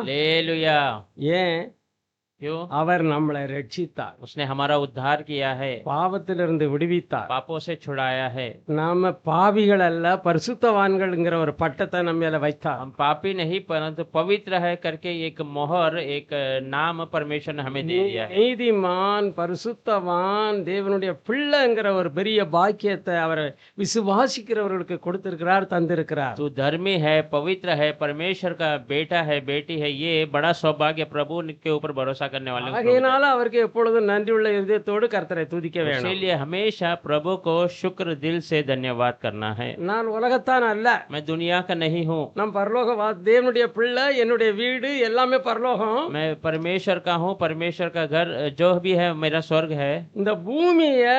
Hallelujah. ஏன்? क्यों? அவர் நம்மளை ரட்சித்தார், उसने हमारा उद्धार किया है, பாவத்திலிருந்து விடுவித்தார். पापों से छुड़ाया है। நாம பாவிகள் அல்ல, பரிசுத்தவான்கள்ங்கிற ஒரு பட்டத்தை நம்ம மேல வைத்தார். हम पापी नहीं परंतु पवित्र है करके एक मोहर, एक नाम परमेश्वर ने हमें दे दिया है। நீதிமான், பரிசுத்தவான், தேவனுடைய பிள்ளைங்கிற ஒரு பெரிய பாக்கியத்தை அவர் விசுவாசிக்கிறவர்களுக்கு கொடுத்திருக்கிறார், தந்திருக்கிறார். तू धर्मी है, पवित्र है, परमेश्वर का बेटा है, बेटी है, ये बड़ा सौभाग्य प्रभु के ऊपर भरोसा करने वाले को प्रभु ஆகையினால அவருக்கு எப்பொழுதும் நன்றியுள்ள இதயத்தோடு கர்த்தரை துதிக்க देता है। வேணும். इसीलिए हमेशा प्रभु को शुक्र दिल से धन्यवाद करना है। நான் உலகத்தான் அல்ல, मैं दुनिया का नहीं हूँ, நான் பரலோக தேவனுடைய பிள்ளை, என்னுடைய வீடு எல்லாமே பரலோகம். मैं परमेश्वर का हूँ, परमेश्वर का घर जो भी है मेरा स्वर्ग है। இந்த பூமியை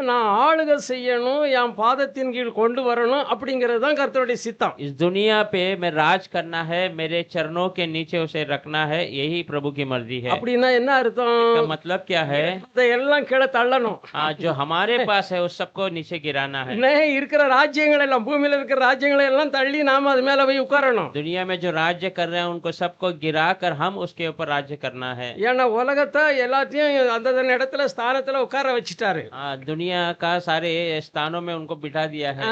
நான் ஆளுகை செய்யணும், என் பாதத்தின் கீழ் கொண்டு வரணும், அப்படிங்கிறது தான் கர்த்தருடைய சித்தம். इस दुनिया पे मैं राज करना है, मेरे चरणों के नीचे उसे रखना है, यही प्रभु की मर्जी है। அப்படின்னா என்ன அர்த்தம்? इसका मतलब क्या है? எல்லாம் கீழே தள்ளணும். जो हमारे पास है उस सबको नीचे गिराना है। இருக்கிற ராஜ்யங்கள் எல்லாம், பூமியில இருக்கிற ராஜ்யங்களை எல்லாம் தள்ளி நாம அது மேல போய் உட்காரணும். दुनिया में जो राज्य कर रहे हैं उनको सबको गिरा कर हम उसके ऊपर राज्य करना है। ஏன்னா உலகத்தை எல்லாத்தையும் அந்தந்த இடத்துல ஸ்தானத்துல உட்கார வச்சுட்டாரு. दुनिया का सारे स्थानों में उनको बिठा दिया है।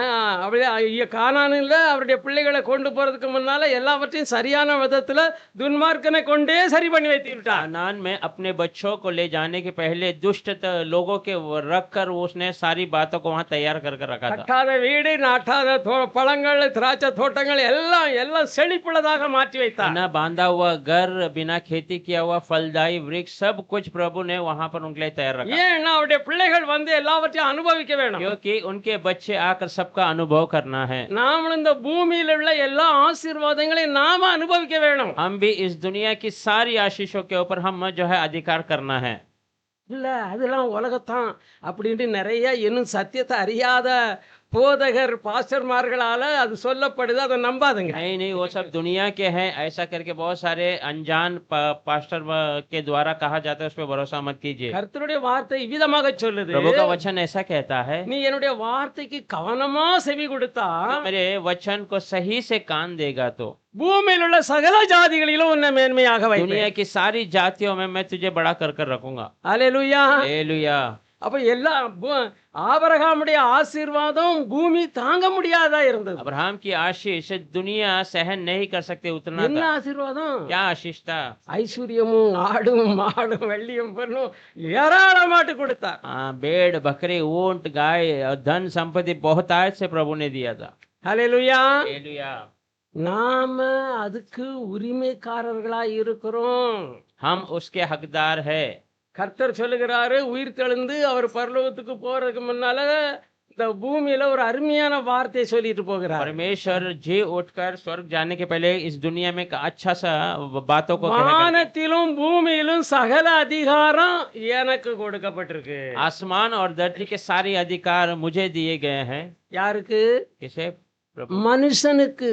அப்படியே கானானில் அவருடைய பிள்ளைகளை கொண்டு போறதுக்கு முன்னால எல்லாவற்றையும் சரியான விதத்துல துன்மார்க்கனை கொண்டே சரி பண்ணி வைத்து விட்டார். कानान में अपने बच्चों को ले जाने के पहले दुष्ट लोगों के रख कर उसने सारी बातों को वहां तैयार कर रखा था। கட்டாத வீடு, நாட்டாத பழங்கள், திராட்சை தோட்டங்கள் எல்லாம் எல்லாம் செழிப்புள்ளதாக மாற்றி வைத்தார். बिना बांधा हुआ घर, बिना खेती किया हुआ फलदायी वृक्ष, सब कुछ प्रभु ने वहां पर उनके लिए तैयार रखा। ஏன்னா அவருடைய பிள்ளைகள் வந்து எல்லாவற்றையும் அனுபவிக்க வேணும். क्योंकि उनके बच्चे आकर सबका अनुभव करना है। நாமளும் இந்த பூமியில உள்ள எல்லா ஆசீர்வாதங்களையும் நாம அனுபவிக்க வேணும். हम भी इस दुनिया की सारी आशीषों के ऊपर हम जो है अधिकार करना है। இல்ல அதெல்லாம் உலகத்தான் அப்படின்ட்டு நிறைய இன்னும் சத்தியத்தை அறியாத போதகர் பாஸ்டர்மார்களால அது சொல்லப்படுது, அதை நம்பாதுங்க. नहीं नहीं, वो सब दुनिया के हैं ऐसा करके बहुत सारे अनजान पास्टर के द्वारा कहा जाता है, उस पर भरोसा मत कीजिए। கர்த்தருடைய வார்த்தை இவ்விதமாக சொல்லுது, प्रभु का वचन ऐसा कहता है, நீ என்னுடைய வார்த்தைக்கு கவனமா செவி கொடுத்தா मेरे वचन को सही से कान देगा तो பூமியில் உள்ள சகல ஜாதிகளிலும் உன்னை மேன்மையாக வைப்பேன். दुनिया की सारी जातियों में मैं तुझे बड़ा कर कर रखूंगा। அல்லேலூயா. हालेलुया। அப்ப எல்லா ஆபிரகாமுடைய ஆசீர்வாதம் பூமி தாங்க முடியாதா இருந்தது. अब्राहम की आशीष दुनिया सहन नहीं कर सकते उतना என்ன था। ஆசீர்வாதம்? क्या आशीष था? ஐஸ்வர்யமும் ஆடும் மாடும் வெள்ளியும் பொன்னும் ஏராளமாட்டு கொடுத்தார். भेड़, बकरे, ऊंट, गाय और धन संपत्ति बहुतायत से प्रभु ने दिया था। அல்லேலூயா. हालेलुया। நாம அதுக்கு உரிமைக்காரர்களா இருக்கிறோம். हम उसके हकदार है। கர்த்தர் சொல்லுகிறாரு, உயிர் தெழுந்து அவர் பரலோகத்துக்கு போறதுக்கு முன்னால இந்த பூமியில ஒரு அருமையான வார்த்தையை சொல்லிட்டு போகிறார். परमेश्वर जी उठकर स्वर्ग जाने के पहले इस दुनिया में एक अच्छा सा बातों को कहकर, வானத்திலும் பூமியிலும் சகல அதிகாரம் எனக்கு கொடுக்கப்பட்டிருக்கு. आसमान और धरती के सारे अधिकार मुझे दिए गए हैं। யாருக்கு? किसे? प्रभु। மனுஷனுக்கு.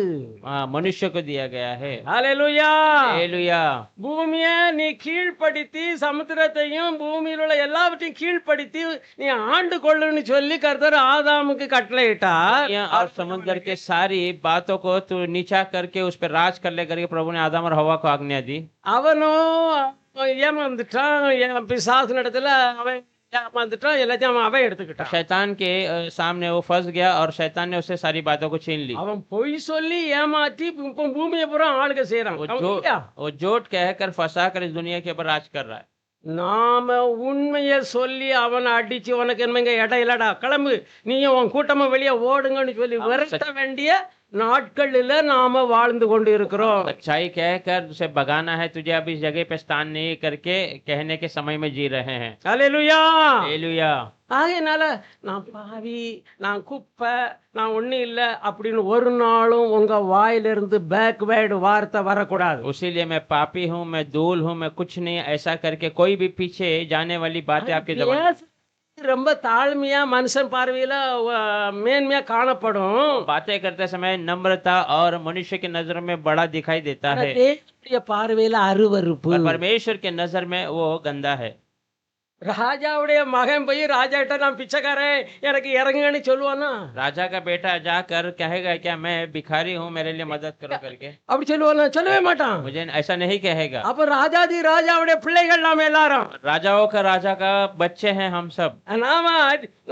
मनुष्य को दिया गया है। ஹல்லேலூயா. हालेलुया। பூமியை நீ கீழ்ப்படுத்தி, சமுத்திரத்தையும் பூமியில் உள்ள எல்லாவற்றையும் கீழ்ப்படுத்தி நீ ஆண்டு கொள்ளுன்னு சொல்லி கர்த்தர் ஆதாமுக்கு கட்டளையிட்டார். दुनिया और समुद्र के सारी बातों को तू नीचा करके उस पर राज कर ले करके प्रभु ने आदम और हवा को आज्ञा दी। அவனும் ஏமாந்துட்டான், பிசாசுனிடத்துல அவன் ஏமாந்துட்டான், எல்லாத்தையும் அவன் எடுத்துக்கிட்டான். शैतान के सामने वो फंस गया और शैतान ने उससे सारी बातों को छीन ली। அவன் பொய் சொல்லி ஏமாற்றி இப்ப பூமியை பூரா ஆளுக செய்யறான். वो जोट कहकर फंसा कर इस दुनिया के ऊपर राज कर रहा है। நாம உண்மையை சொல்லி அவனை அடிச்சு, உனக்கு என்னங்க இடம் இல்லடா, கிளம்பு, நீயும் உன் கூட்டமும் வெளியே ஓடுங்கன்னு சொல்லி விரட்ட வேண்டிய நாட்களில் நாம வாழ்ந்து கொண்டு இருக்கிறோம். सच्चाई कहकर उसे भगाना है, तुझे अब इस जगह पे स्थान नहीं करके कहने के समय में जी रहे हैं। அல்லேலூயா. हालेलुया। ஆகையினால நான் பாவி, நான் குப்பை, நான் ஒன்றும் இல்லை அப்படின்னு ஒரு நாளும் உங்க வாயிலிருந்து பேக்வேர்டு வார்த்தை வரக்கூடாது. उसीलिए मैं पापी हूँ, मैं धूल हूँ, मैं कुछ नहीं, ऐसा करके कोई भी पीछे जाने वाली बातें आपकी जबान। ரொம்ப தாழ்மையா மனுஷன் பார்வையில மேன்மையா காணப்படும். बातें करते समय नम्रता और मनुष्य की नजर में बड़ा दिखाई देता है, தேவனுடைய பார்வையில அருவருப்பு. पर परमेश्वर के नजर में वो गंदा है। ராஜாவுடைய மகன் போய் ராஜா கிட்ட நான் பிச்சைக்காரன் எனக்கு இறங்குன்னு சொல்லுவானா? राजा का बेटा जाकर कहेगा क्या मैं भिखारी हूँ मेरे लिए मदद करो करके? அப்படி சொல்லுவானா? சொல்லவே மாட்டான். मुझे ऐसा नहीं कहेगा। அப்ப ராஜாதி ராஜாவுடைய பிள்ளைகள் நாம எல்லாரும் राजाओं का राजा का बच्चे हैं हम सब। நாம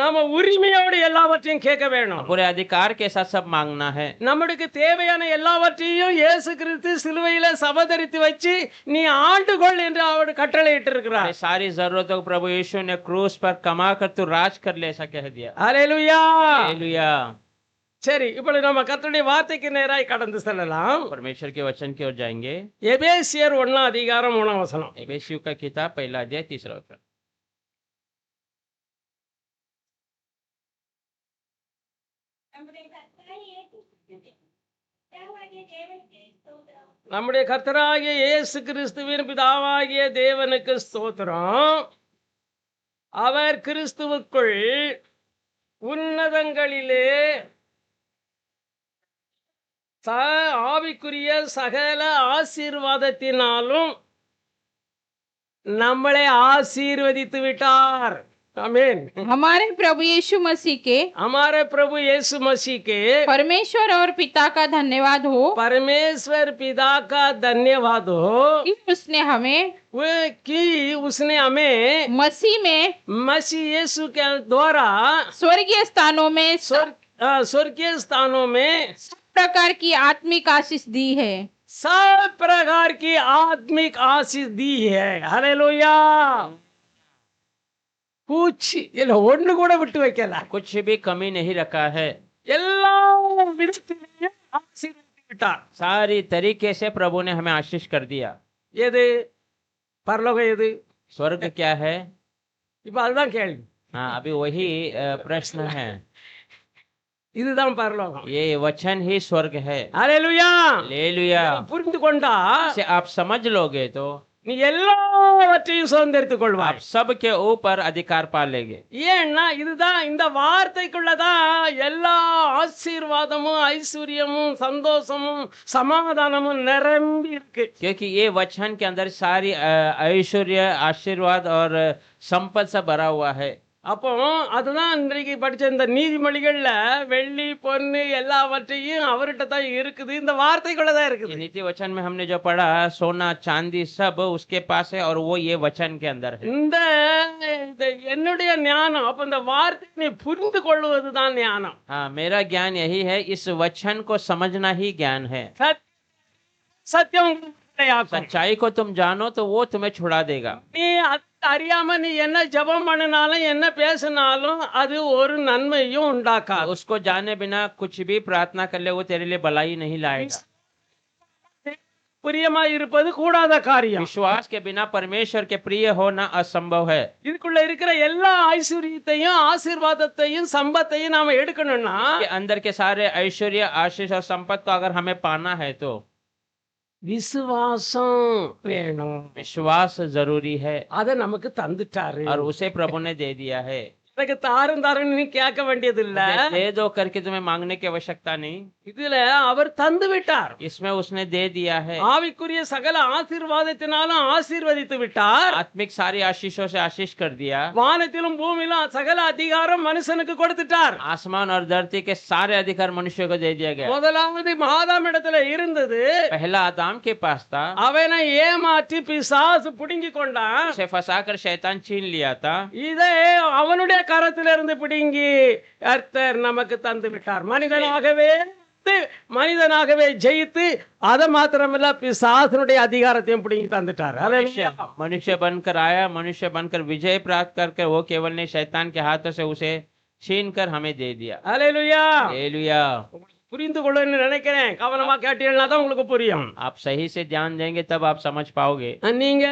நாம உரிமையோடு எல்லாவற்றையும் கேட்க வேணும். पूरे अधिकार के साथ सब मांगना है। நம்மளுக்கு தேவையான எல்லாவற்றையும் இயேசு கிறிஸ்து சிலுவையில சபதரித்து வச்சு நீ ஆண்டுகொள் என்று அவர் கட்டளையிட்டு இருக்கிறார். सारी जरूरतों को प्रभु यीशु ने क्रूस पर कमा कर तू राज कर ले ऐसा कह दिया। ஹல்லேலூயா. हालेलुया। சரி, இப்பொழுது நம்ம கர்த்தருடைய வார்த்தைக்கு நேராய் கடந்து செல்லலாம். परमेश्वर के वचन की ओर जाएंगे। எபேசியர் 1:1 एफेसियों का किताब 1 நம்முடைய கர்த்தராகிய இயேசு கிறிஸ்துவின் பிதாவாகிய தேவனுக்கு ஸ்தோத்திரம். அவர் கிறிஸ்துவுக்குள் உன்னதங்களிலே ஆவிக்குரிய சகல ஆசீர்வாதத்தினாலும் நம்மளை ஆசீர்வதித்து விட்டார். आमीन। हमारे प्रभु यीशु मसीह के हमारे प्रभु यीशु मसीह के परमेश्वर और पिता का धन्यवाद हो। परमेश्वर पिता का धन्यवाद हो कि उसने हमें मसीह यीशु के द्वारा स्वर्गीय स्थानों में स्वर्गीय स्थानों में सब प्रकार की आत्मिक आशीष दी है। सब प्रकार की आत्मिक आशीष दी है। हालेलुया। कुछ ஒண்ணு கூட விட்டு வைக்கல, कुछ भी कमी नहीं रखा है। எல்லா விதத்திலும் ஆசீர்வதித்து விட்டார்। सारी तरीके से प्रभु ने हमें आशीष कर दिया। எது பரலோகம், எது स्वर्ग क्या है? இப்ப அதுதான் கேள்வி। हाँ, अभी वही प्रश्न है। இதுதான் பரலோகம், ये वचन ही स्वर्ग है। हालेलुया। हालेलुया। புரிந்து கொண்டா से आप समझ लोगे तो நீ எல்லாவற்றையும் சுதந்திரித்துக் கொள்வாய்। आप सबके ऊपर अधिकार पा लेंगे। ஏன்னா இதுதான், இந்த வார்த்தைக்குள்ளதான் எல்லா ஆசீர்வாதமும் ஐஸ்வர்யமும் சந்தோஷமும் சமாதானமும் நிரம்பி இருக்கு। क्योंकि ये वचन के अंदर सारी ऐश्वर्य आशीर्वाद और संपत्ति सब भरा हुआ है। அப்போ அதுதான் இன்றைக்கு படிச்ச இந்த நீதிமொழிகள்ல வெள்ளி பொன்னு எல்லாவற்றையும் அவர்கிட்ட தான் இருக்குது, இந்த வார்த்தைக்குள்ளதான் இருக்குது। नीति वचन में हमने जो पढ़ा सोना चांदी सब उसके पास है और वो ये वचन के अंदर है। இந்த என்னுடைய ஞானம், அப்ப இந்த வார்த்தையை புரிந்து கொள்வதுதான் ஞானம்। हाँ, मेरा ज्ञान यही है, इस वचन को समझना ही ज्ञान है। சத்தியம் सच्चाई को तुम जानो तो वो तुम्हें छुड़ा देगा। நீ அறியாம நீ என்ன ஜெபம் பண்ணினாலும் என்ன பேசினாலும் அது ஒரு நன்மையும் உண்டாக்காது। उसको जाने बिना कुछ भी प्रार्थना कर ले वो तेरे लिए भलाई नहीं लाएगा। பிரியமா இருப்பது கூடாத காரியம்। विश्वास के बिना परमेश्वर के प्रिय होना असंभव है। இதுக்குள்ள இருக்கிற எல்லா ஐஸ்வர்யத்தையும் ஆசீர்வாதத்தையும் சம்பத்தையும் நாம எடுக்கணும்னா के अंदर के सारे ऐश्वर्य आशीष और संपत्ति को अगर हमें पाना है तो விசுவாசம் வேணும்। विश्वास जरूरी है அதை நமக்கு தந்துட்டாரு। और उसे प्रभु ने दे दिया है। எனக்கு தாரும் தாரும் நீ கேட்க வேண்டியது இல்ல, दे दो करके तुम्हें मांगने की आवश्यकता नहीं, இதுல அவர் தந்து விட்டார்। इसमें उसने दे दिया है। ஆவிக்குரிய சகல ஆசீர்வாதத்தினாலும் ஆசீர்வதித்து விட்டார்। आत्मिक सारी आशीषों से आशीष कर दिया। வானத்திலும் பூமியிலும் சகல அதிகாரம் மனுஷனுக்கு கொடுத்துட்டார்। आसमान और धरती के सारे अधिकार मनुष्य को दे दिया गया। முதலாவது ஆதாம் இடத்துல இருந்தது, पहला आदम के पास था, அவனை ஏமாற்றி பிசாசு புடுங்கி கொண்டான்। उसे फंसाकर शैतान छीन लिया था। இதை அவனுடைய கரத்திலிருந்து பிடுங்கி கர்த்தர் நமக்கு தந்து விட்டார்। மனிதனாகவே ஜெயித்து அதை மாத்திரமல்ல பிசாசனுடைய அதிகாரத்தையும் பிடுங்கி தந்துட்டார்। मनुष्य बनकर आया, मनुष्य बनकर विजय प्राप्त करके वो केवल ने शैतान के हाथों से उसे छीन कर हमें दे दिया। हालेलुया। हालेलुया। புரிந்து கொள்ளணும்னு நினைக்கிறேன், கவனமா கேட்டீங்கன்னா தான் உங்களுக்கு புரியும்। आप सही से ध्यान देंगे तब आप समझ पाओगे। நீங்க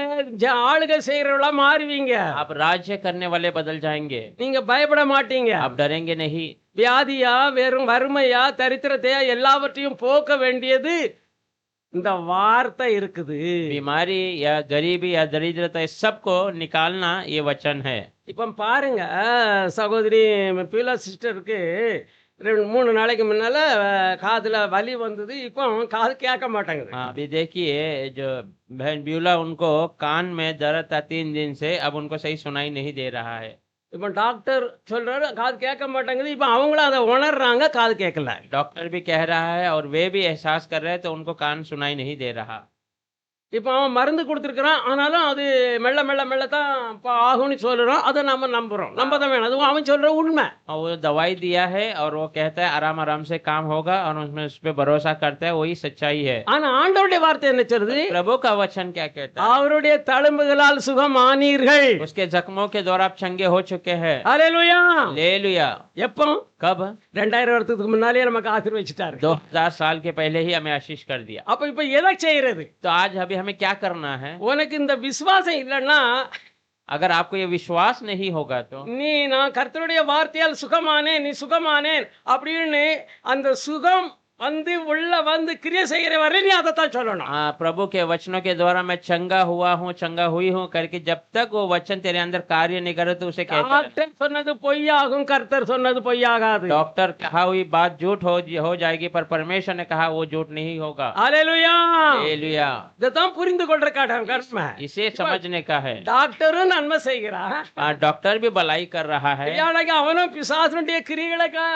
ஆளுகை செய்யறவங்களா மாறுவீங்க, आप राज्य करने वाले बदल जाएंगे। நீங்க பயப்பட மாட்டீங்க। आप डरेंगे नहीं। வியாதியா வெறும் வறுமையா தரித்திரத்தையா எல்லாவற்றையும் போக்க வேண்டியது இந்த வார்த்தை இருக்குது। बीमारी या गरीबी या दरिद्रता सबको निकालना ये वचन है। இப்ப பாருங்க, சகோதரி பீலா சிஸ்டருக்கு 3 நாளைக்கு முன்னால காதுல வலி வந்தது. இப்போ காது கேட்க மாட்டேங்குது. हाँ, अभी देखिए जो बहन ब्यूला उनको कान में दर्द था 3 दिन से, अब उनको सही सुनाई नहीं दे रहा है। இப்போ டாக்டர் சொல்றாரு காது கேட்க மாட்டேங்குது. இப்போ அவங்களும் அதை உணர்றாங்க, காது கேட்கல. डॉक्टर भी कह रहा है और वे भी एहसास कर रहे हैं, तो उनको कान सुनाई नहीं दे रहा। இப்போ அவன் மருந்து கொடுத்துருக்கிறான். ஆனாலும் அது மெல்ல மெல்ல மெல்ல தான் ஆகும்னு சொல்லுறோம். அதை நம்ம நம்புறோம். நம்ப தான் வேணும். அதுவும் அவன் சொல்ற உண்மை. और वो दवाई दिया है और वो कहता है आराम आराम से काम होगा, और उसमें उस पे भरोसा करता है, वही सच्चाई है। ஆனா ஆண்டவருடைய வார்த்தை என்ன சொல்லுது? प्रभु का वचन क्या कहता है? அவருடைய தழும்புகளால் சுகமானீர்கள். उसके जख्मों के द्वारा आप चंगे हो चुके हैं। ஹல்லேலூயா. हालेलुया। எப்போ? कब? 2000 வருஷத்துக்கு முன்னாலே நமக்கு ஆசீர்வதிச்சிட்டாரு. 2000 साल के पहले ही हमें आशीष कर दिया। அப்ப இப்ப எதை செய்யறது? तो आज अभी हमें क्या करना है? உனக்கு இந்த விசுவாசம் இல்லைன்னா, अगर आपको ये विश्वास नहीं होगा तो நீ நான் கர்த்தருடைய வார்த்தையால் சுகமானேன், நீ சுகமானேன் அப்படின்னு அந்த சுகம் வந்து உள்ள வந்து கிரியை செய்கிற வரை நீ அதைத்தான் சொல்லணும். हाँ, प्रभु के वचनों के द्वारा मैं चंगा हुआ हूँ, चंगा हुई हूँ करके जब तक वो वचन तेरे अंदर कार्य नहीं करे तो उसे कहते हैं। டாக்டர் சொன்னது பொய்யாகும், கர்த்தர் சொன்னது பொய்யாகாது. डॉक्टर कहा हुई बात झूठ हो जाएगी, पर परमेश्वर ने कहा वो झूठ नहीं होगा। ஹல்லேலூயா. हालेलुया। இதைத்தான் புரிந்து கொள்ற கடமை. इसे समझने का है। டாக்டரும் நன்மை செய்கிறான். डॉक्टर भी भलाई कर रहा है। ஐயாடா, அவனும் பிசாசுடைய கிரியைகளுக்கு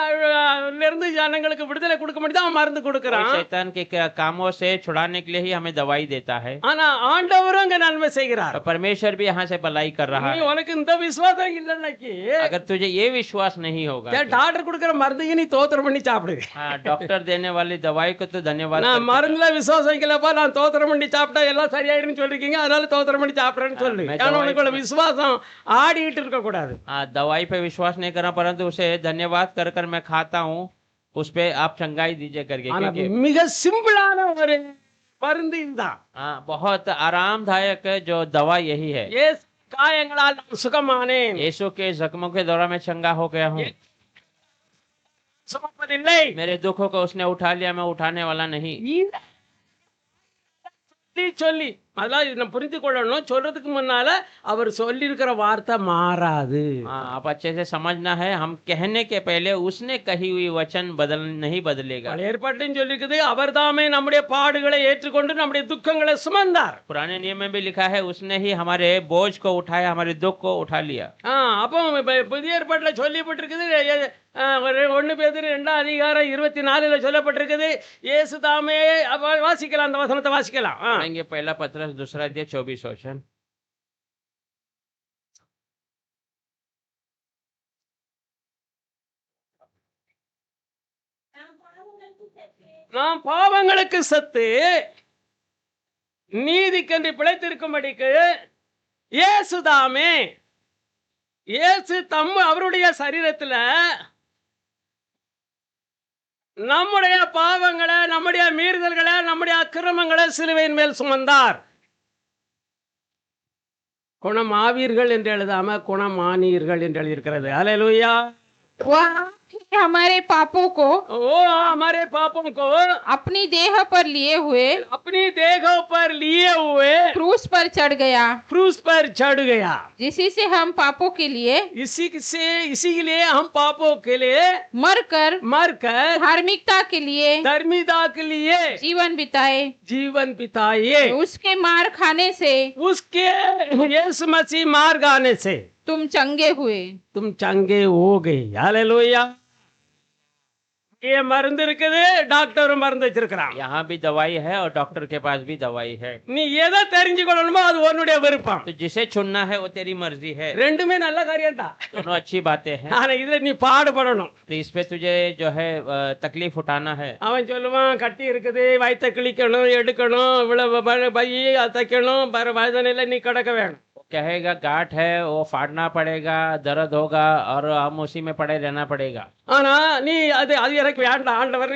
இருந்து ஜனங்களுக்கு விடுதலை கொடுக்க முடியாது, மருந்து கொடுக்கறான். शैतान के कामों से छुड़ाने के लिए ही हमें दवाई देता है। ஆனா ஆண்டவரும் அங்க நன்மை செய்கிறார். परमेश्वर भी यहाँ से भलाई कर रहा நீ है। உனக்கு இந்த விசுவாசம் இல்லைன்னாக்கி अगर तुझे ये विश्वास नहीं होगा டாக்டர் கொடுக்கிற மருந்துக்கு நீ தோத்திரம் பண்ணி சாப்பிடு. हाँ, डॉक्टर देने वाली दवाई को तो धन्यवाद நான் करके மருந்துல விசுவாசம் வைக்கலப்பா, நான் தோத்திரம் பண்ணி சாப்பிட்டா எல்லாம் சரியாயிடுன்னு சொல்லிருக்கீங்க, அதனால தோத்திரம் பண்ணி சாப்பிடுறேன்னு சொல்லு. मैं ஆனா दवाई உனக்குள்ள விசுவாசம் ஆடிட்டு இருக்க கூடாது. हाँ, दवाई पे विश्वास नहीं करना, परंतु उसे धन्यवाद कर कर मैं खाता हूँ, उस पे आप चंगाई दीजिए करके। ஆனா क्योंकि மிக சிம்பிளான ஒரு மருந்து இதுதான். हाँ, बहुत आरामदायक जो दवा यही है। இயேசு காயங்களால் நான் சுகமானேன். यीशु के जख्मों के द्वारा मैं चंगा हो गया हूँ। சுமப்பதில்லை. मेरे दुखों को उसने उठा लिया, मैं उठाने वाला नहीं। சொல்லி அதெல்லாம் நம்ம புரிந்து கொள்ளணும். சொல்றதுக்கு முன்னால அவர் சொல்லி இருக்கிற வார்த்தை மாறாது. हाँ, आप अच्छे से समझना है, हम कहने के पहले उसने कही हुई वचन नहीं बदलेगा। பழைய ஏற்பாட்டிலும் சொல்லிருக்குது, அவர் தாமே நம்முடைய பாடுகளை ஏற்றுக்கொண்டு நம்முடைய துக்கங்களை சுமந்தார். पुराने नियम में भी लिखा है उसने ही हमारे बोझ को उठाया, हमारे दुख को उठा लिया। அப்போ புதிய ஏற்பாட்டில் சொல்லப்பட்டிருக்குது, 1 பேதுரு 2:24 சொல்லப்பட்டிருக்குது, இயேசு தாமே. வாசிக்கலாம், அந்த வசனத்தை வாசிக்கலாம். पढ़ेंगे पहला पत्रस 2 अध्याय 24 वचन। நாம் பாவங்களுக்கு செத்து நீதிக்கென்று பிழைத்திருக்கும்படிக்கு இயேசு தாமே, இயேசு அவருடைய சரீரத்துல நம்முடைய பாவங்களை, நம்முடைய மீறுதல்களை, நம்முடைய அக்கிரமங்களை சிலுவையின் மேல் சுமந்தார். குணமாவீர்கள் என்று எழுதாம குணமானீர்கள் என்று எழுதியிருக்கிறது. ஹல்லேலூயா. हमारे पापों को ओ हमारे पापों को अपनी देह पर लिए हुए अपनी देहों पर लिए हुए क्रूस पर चढ़ गया, क्रूस पर चढ़ गया। जिसी से हम पापों के लिए इसी के लिए हम पापों के लिए मरकर धार्मिकता के लिए धर्मिता के लिए जीवन बिताए। उसके मार खाने से उसके यीशु मसीह मार खाने से तुम चंगे हुए। तुम चंगे हो गए। हालेलुया। ये மருந்து இருக்குது, டாக்டரும் மருந்து வச்சிருக்கிறான். यहाँ भी दवाई है और डॉक्टर के पास भी दवाई है। நீ எதை தெரிஞ்சுக்கணுமோ அது உன்னுடைய விருப்பம். तो जिसे चुनना है वो तेरी मर्जी है। ரெண்டுமே நல்ல காரியம் தான். दोनों अच्छी बातें हैं। ஆனா இதுல நீ பாடுபடணும். तो इस पे तुझे जो है तकलीफ उठाना है। அவன் சொல்லுவான், கட்டி இருக்குது, வயித்தை கிழிக்கணும், எடுக்கணும், இவ்வளவு பையை தைக்கணும், வேதனையில நீ கிடக்க வேணும். कहेगा गांठ है, वो फाड़ना पड़ेगा, दर्द होगा और हम उसी में पड़े रहना पड़ेगा। ஆனா நீ அது எனக்கு வேண்டாம் ஆண்டவர்,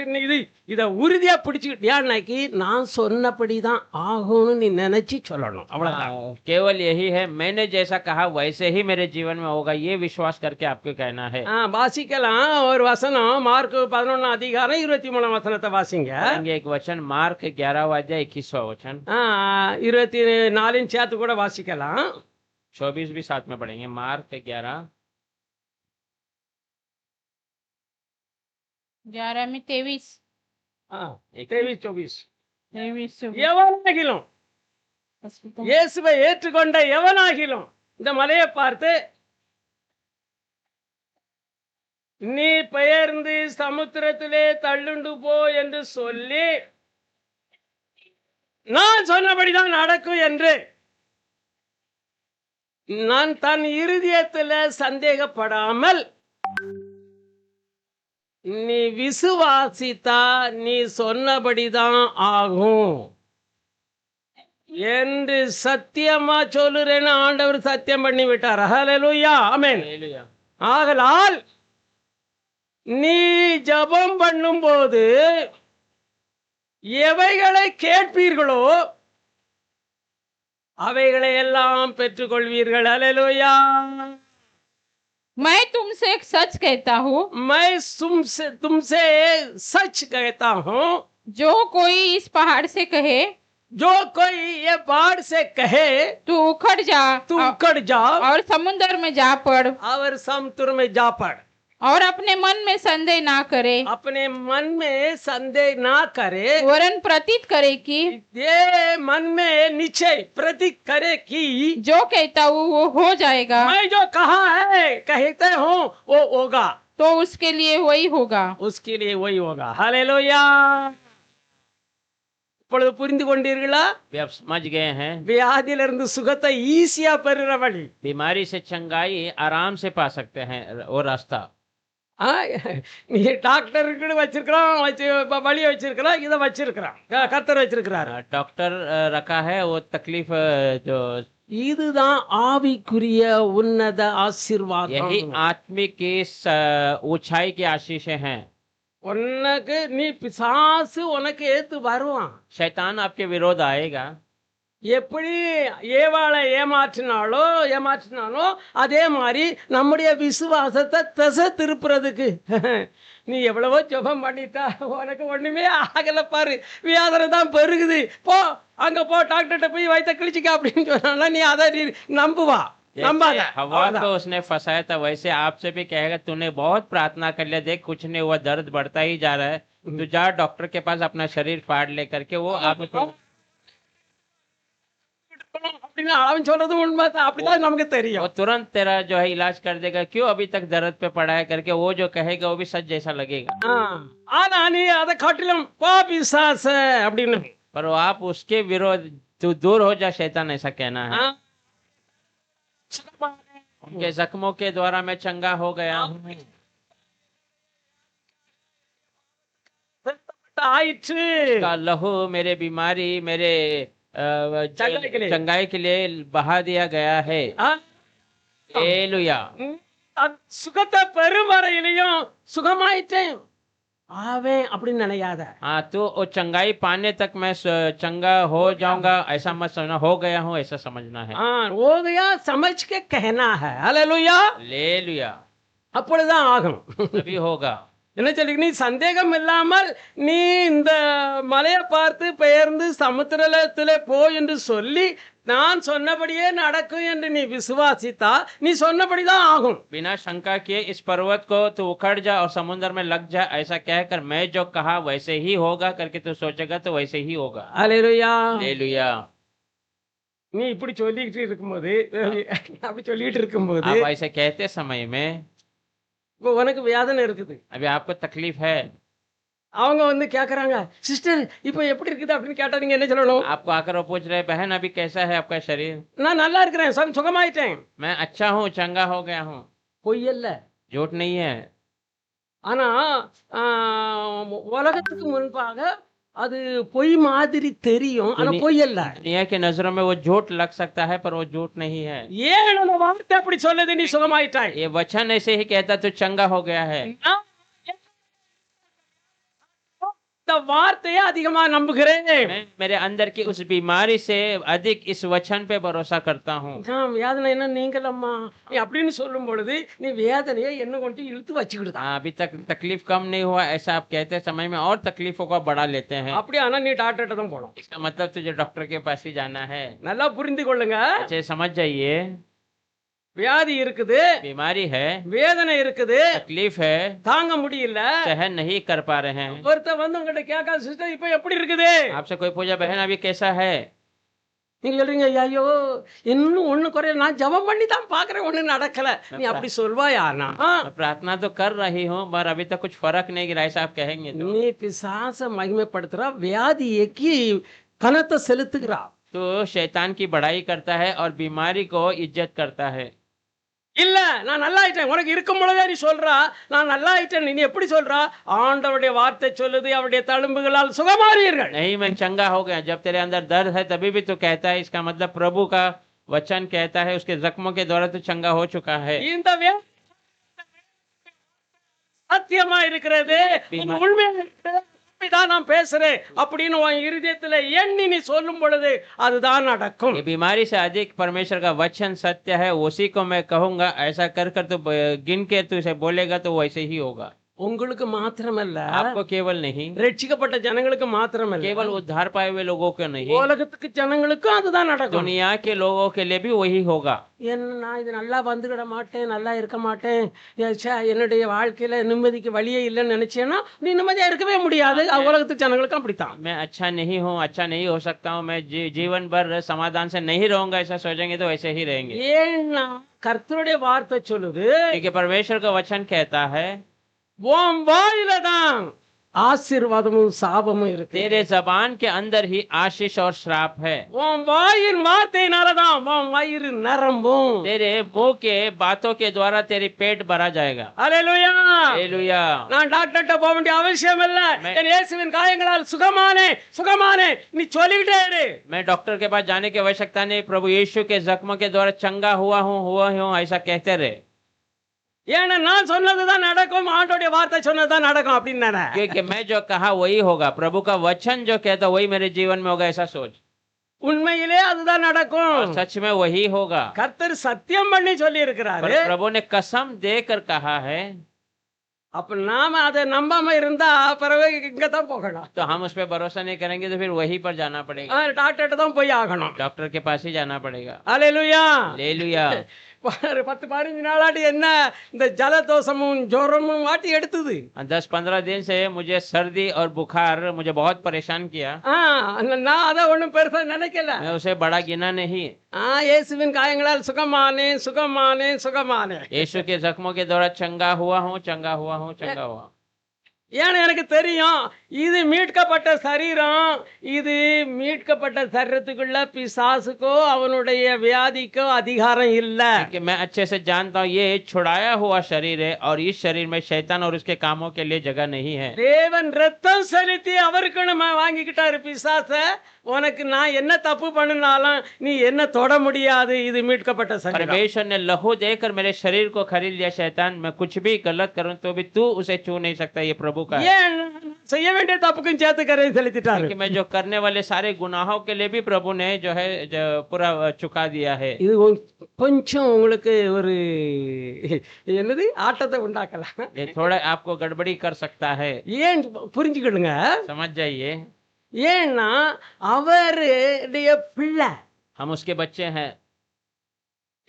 இதை உறுதியா பிடிச்சுக்கிட்டியான்னாக்கி நான் சொன்னபடிதான் ஆகும்னு நீ நினைச்சு சொல்லணும். அவ்வளவுதான். केवल यही है, मैंने जैसा कहा वैसे ही मेरे जीवन में होगा, ये विश्वास करके आपको कहना है। வாசிக்கலாம் ஒரு வசனம், மார்க் 11 அதிகாரம் 23 வசனத்தை வாசிங்க. एक वचन मार्क 11 अध्याय 21 वचन। 24 சேர்த்து கூட வாசிக்கலாம். 24 भी साथ में पढ़ेंगे। मार्क 11 11 में 23 23-24 23 எவனாகிலும் இயேசுவை ஏற்றுக்கொண்ட எவனாகிலும் இந்த மலையை பார்த்து நீ பெயர்ந்து சமுத்திரத்திலே தள்ளுண்டு போ என்று சொல்லி நான் சொன்னபடிதான் நடக்கும் என்று நான் தன் இருதயத்துல சந்தேகப்படாமல் நீ விசுவாசித்தா நீ சொன்னபடிதான் ஆகும் என்று சத்தியமா சொல்லுறேன்னு ஆண்டவர் சத்தியம் பண்ணி விட்டார். ஹல்லேலூயா, ஆமென். ஆகலால் நீ ஜெபம் பண்ணும்போது எவைகளை கேட்பீர்களோ அவைகளை எல்லாம் பெற்றுக்கொள்வீர்கள். ஹல்லேலூயா. मैं तुमसे एक सच कहता हूँ, मैं तुमसे सच कहता हूँ, जो कोई इस पहाड़ से कहे जो कोई ये पहाड़ से कहे तू उखड़ जा तू उखड़ जा और समुद्र में जा पड़ और समुद्र में जा पड़ और अपने मन में संदेह ना करे, अपने मन में संदेह ना करे, वरन प्रतीत करे कि ये मन में निश्चय प्रतीक करे कि जो कहता हूँ वो हो जाएगा, मैं जो कहा है कहते हूँ वो होगा, तो उसके लिए वही होगा. उसके लिए वही होगा. हालेलुया. இப்பொழுது புரிந்து கொண்டீர்களா? वे आप समझ गए हैं? வியாதியிலிருந்து சுகத்தை ஈஸியா பெறுற வழி. बीमारी से चंगाई आराम से पा सकते हैं वो रास्ता. நீ டாக்டருக்கு வச்சிருக்கிறான், வழியை வச்சிருக்கிறான், இதை வச்சிருக்கிறான், கர்த்தர் வச்சிருக்கிறார். डॉक्टर रखा है वो तकलीफ जो இதுதான் ஆவிக்குரிய உன்னத ஆசீர்வாதம். यही आत्मिक की ऊंचाई की आशीषें हैं. உனக்கு நீ பிசாசு உனக்கு ஏத்து வருவான். शैतान आपके विरोध आएगा. எப்படி ஏவாளை ஏமாற்றினானோ அதே மாதிரி நம்முடைய விசுவாசத்தை திசை திருப்புறதுக்கு நீ எவ்வளவோ ஜெபம் பண்ணிட்டா உனக்கு ஒண்ணுமே ஆகல பாரு, வியாதனை தான் பெருகுது, போ அங்க போ டாக்டர்கிட்ட போய் வயிற்ற கிழிச்சிக்க அப்படின்னு சொன்னா நீ அதை நம்புவா. हवा को उसने फंसाया था, वैसे आपसे भी कहेगा तूने बहुत प्रार्थना कर लिया, देख कुछ नहीं हुआ, दर्द बढ़ता ही जा रहा है, तू जा डॉक्टर के पास अपना शरीर फाड़ ले करके वो आपको அவன் சொல்றது உண்மைதான், அப்படிதான் நமக்கு தெரியும். वो तुरंत तेरा जो है इलाज कर देगा, क्यों अभी तक दर्द पे पड़ा है करके वो जो कहेगा वो भी सच जैसा लगेगा. ஆனா நீ அதை காட்டிலும் போ பிசாச அப்படின்னு, पर आप उसके विरोध तू दूर हो जा शैतान, ऐसा कहना है. उनके जख्मों के द्वारा मैं चंगा हो गया हूँ. का लहू मेरे बीमारी मेरे चंगाई के लिए बहा दिया गया है. हालेलुया. சுகத்தை பெறும் வரையிலையும் சுகமாயிட்டேன் ஆவேன் அப்படின்னு நினைக்காத. हाँ तो वो चंगाई पाने तक मैं चंगा हो जाऊंगा ऐसा मत समझना, हो गया हूँ ऐसा समझना है. हो गया समझ के कहना है. हालेलुया. हालेलुया. அப்பொழுதுதான் ஆகும். तभी होगा. என்ன சொல்லி நீ சந்தேகம் இல்லாமல் நீ இந்த மலையை பார்த்து பெயர்ந்து சமுத்திரத்திலே போ என்று சொல்லி நான் சொன்னபடியே நடக்கும் என்று நீ விசுவாசித்தா நீ சொன்னபடிதான் ஆகும். बिना शंका किए इस पर्वत को तू उखड़ जा और समुद्र में लग जा ऐसा कहकर मैं जो कहा वैसे ही होगा करके तू सोचेगा तो वैसे ही होगा. हालेलुया. हालेलुया. நீ இப்படி சொல்லிட்டு இருக்கும்போது அப்படி சொல்லிட்டு இருக்கும்போது आप ऐसे कहते समय में இப்போ உனக்கு வேதனை இருக்குது, अभी आपको तकलीफ है, அவங்க வந்து கேக்குறாங்க சிஸ்டர் இப்போ எப்படி இருக்குது அப்படின்னு கேட்டா நீங்க என்ன சொல்லணும்? आपको आकर वो पूछ रहे बहन अभी कैसा है आपका शरीर? நான் நல்லா இருக்கிறேன், சுகமாயிட்டேன், मैं अच्छा हूँ, चंगा हो गया हूँ. பொய் இல்ல, झूठ नहीं है. ஆனா உலகத்துக்கு முன்பாக அது பொய் மாதிரி தெரியும், ஆனா பொய் இல்ல. दुनिया के नजरों में वो झूठ लग सकता है पर वो झूठ नहीं है. ஏன் அந்த வார்த்தை அப்படி சொல்லுது நீ சுகமாயிட்டாய்? ये वचन ऐसे ही कहता तू चंगा हो गया है. இந்த வார்த்தையை அதிகமா நம்புகிறேன். मैं मेरे अंदर की उस बीमारी से अधिक इस वचन पे भरोसा करता हूँ. வேதனை என்ன நீங்களம்மா நீ அப்படின்னு சொல்லும் பொழுது நீ வேதனையை என்ன கொண்டு இழுத்து வச்சுக்கிட்டு अभी तक तकलीफ कम नहीं हुआ ऐसा आप कहते समय में और तकलीफों को बढ़ा लेते हैं. அப்படி ஆனா நீ டாக்டர்கிட்ட தான் போகணும். इसका मतलब तुझे डॉक्टर के पास ही जाना है. நல்லா புரிந்து கொள்ளுங்க. अच्छे समझ जाइए. வியாதி இருக்குது, बीमारी है, வேதனை இருக்குது, तकलीफ है, தாங்க முடியல. सहन नहीं कर पा रहे हैं। ஒருத்தர் வந்து உங்ககிட்ட கேட்கா, சிஸ்டர் இப்ப எப்படி இருக்குது? आपसे कोई पूछा बहन अभी कैसा है? நீங்க சொல்றீங்க, ஐயோ இன்னும் ஒண்ணு குறையல, நான் ஜெபம் பண்ணி தான் பாக்குறேன், ஒண்ணு நடக்கல. நீ அப்படி சொல்வாயானா मैं प्रार्थना तो कर रही हूँ पर अभी तक कुछ फर्क नहीं गिरा, ऐसा आप कहेंगे तो? நீ பிசாச மகிமைப்படுத்துறா, வியாதிக்கு கனத்தை செலுத்துகிறா. तो शैतान की बढ़ाई करता है और बीमारी को इज्जत करता है। இல்ல நான் நல்லா ஆயிட்டேன், உனக்கு இருக்கும் பொழுதே நீ சொல்றா நான் நல்லா ஆயிட்டேன். நீ எப்படி சொல்றா? ஆண்டவருடைய வார்த்தை சொல்லுது, அவருடைய தழும்புகளால் சுகமாறீர்கள். नहीं मैं चंगा हो गया, जब तेरे अंदर दर्द है तभी भी तू कहता है, इसका मतलब प्रभु का वचन कहता है उसके जख्मों के द्वारा तू चंगा हो चुका है। இந்த சத்தியமா இருக்கிறது, உண்மைதான் நான் பேசுறேன் அப்படின்னு உன் இருதயத்துல எண்ணி நீ சொல்லும் பொழுது அதுதான் நடக்கும். ये बीमारी से अधिक परमेश्वर का वचन सत्य है, उसी को मैं कहूंगा। ऐसा कर कर तू गिन के तू इसे बोलेगा तो वैसे ही होगा। உங்களுக்கு மாத்திரமல்ல, आपको केवल नहीं, ரட்சிக்கப்பட்ட ஜனங்களுக்கு மாத்திரமல்ல, केवल उद्धार पाए हुए लोगों को नहीं, உலகத்துக்கு ஜனங்களுக்கும் அதுதான் நடக்கும். दुनिया के लोगों के लिए भी वही होगा। என்ன நான் இது நல்லா வந்துவிட மாட்டேன், நல்லா இருக்க மாட்டேன், என்னுடைய வாழ்க்கையில நிம்மதிக்கு வழியே இல்லைன்னு நினைச்சேன்னா நீ நிம்மதியா இருக்கவே முடியாது. உலகத்து ஜனங்களுக்கும் அப்படித்தான். मैं अच्छा नहीं हूँ, अच्छा नहीं हो सकता हूँ, मैं जीवन भर समाधान से नहीं रहूंगा, ऐसा सोचेंगे तो वैसे ही रहेंगे। ஏன்னா கர்த்தருடைய வார்த்தை சொல்லுது, क्योंकि परमेश्वर का वचन कहता है உன் வாயில தான் ஆசீர்வாதமும் சாபமும் இருக்கு. तेरे जबान के अंदर ही आशीष और श्राप है। உன் வாயின் வார்த்தையினாலதான் உன் வயிறு நிரம்பும். तेरे मुंह के बातों के द्वारा तेरी पेट भरा जाएगा। அல்லேலூயா. हालेलुया। நான் டாக்டர்கிட்ட போக வேண்டிய அவசியம் இல்ல. என் இயேசுவின் காயங்களால் சுகமானே சுகமானே நீ சொல்லிக்கிட்டே இரு. मैं डॉक्टर के पास जाने की आवश्यकता नहीं, प्रभु यीशु के जख्मों के द्वारा चंगा हुआ हूँ ऐसा कहते रहे। ஏன்னா நான் சொன்னதுதான் நடக்கும், ஆண்டோடைய வார்த்தை சொன்னதுதான் நடக்கும் அப்படின்னு. क्योंकि मैं जो कहा वही होगा, प्रभु का वचन जो कहता वही मेरे जीवन में होगा, ऐसा सोच। உண்மையிலே அதுதான் நடக்கும். और सच में वही होगा। கர்த்தர் சத்தியம் பண்ணி சொல்லி இருக்கிறாரு. प्रभु ने कसम देकर कहा है। அப்ப நாம அதை நம்பாம இருந்தா பிறகு இங்கதான் போகணும். तो हम उस पर भरोसा नहीं करेंगे तो फिर वहीं पर जाना पड़ेगा, டாக்டர்கிட்ட தான் போய் ஆகணும். डॉक्टर के पास ही जाना पड़ेगा। அல்லேலூயா. हालेलुया। 10-15 நாளாடி என்ன இந்த ஜலதோஷமும் ஜுரமும் வாட்டி எடுத்தது. 10-15 दिन से मुझे सर्दी और बुखार मुझे बहुत परेशान किया। நான் அதை ஒண்ணும் பெருசா நினைக்கல. मैं उसे बड़ा गिना नहीं। இயேசுவின் காயங்களால் சுகமானே சுகமானே சுகமானே. यीशु के जख्मों के द्वारा चंगा हुआ हूँ, चंगा हुआ हूँ, चंगा हुआ। ஏன்னா எனக்கு தெரியும் இது மீட்கப்பட்ட சரீரம், இது மீட்கப்பட்ட சரீரத்துக்குள்ள பிசாசுக்கோ அவனுடைய வியாதிக்கோ அதிகாரம் இல்ல. कि मैं अच्छे से जानता हूँ ये छुड़ाया हुआ शरीर है और इस शरीर में शैतान और उसके कामों के लिए जगह नहीं है। தேவன் ரத்தம் செலுத்தி அவருக்கு நம்ம வாங்கிக்கிட்டாரு பிசாச. உனக்கு நான் என்ன தப்பு பண்ணினாலும் நீ என்ன தொட முடியாது, இது மீட்கப்பட்ட சரீரம். परमेश्वर ने लहू देकर मेरे शरीर को खरीद लिया। शैतान मैं कुछ भी गलत करूं तो भी तू उसे छू नहीं सकता, ये प्रभु का है। ஏன் செய்ய வேண்டிய தப்புக்கும் சேர்த்து கரையை செலுத்திட்டாரு. क्योंकि मैं जो करने वाले सारे गुनाहों के लिए भी प्रभु ने जो है पूरा चुका दिया है। இது கொஞ்சம் உங்களுக்கு ஒரு என்னது ஆட்டத்தை உண்டாக்கலாம். ये थोड़ा आपको गड़बड़ी कर सकता है, ஏன் புரிஞ்சுக்கிடுங்க. समझ जाइए। ஏன்னா அவருடைய பிள்ளை. हम उसके बच्चे हैं।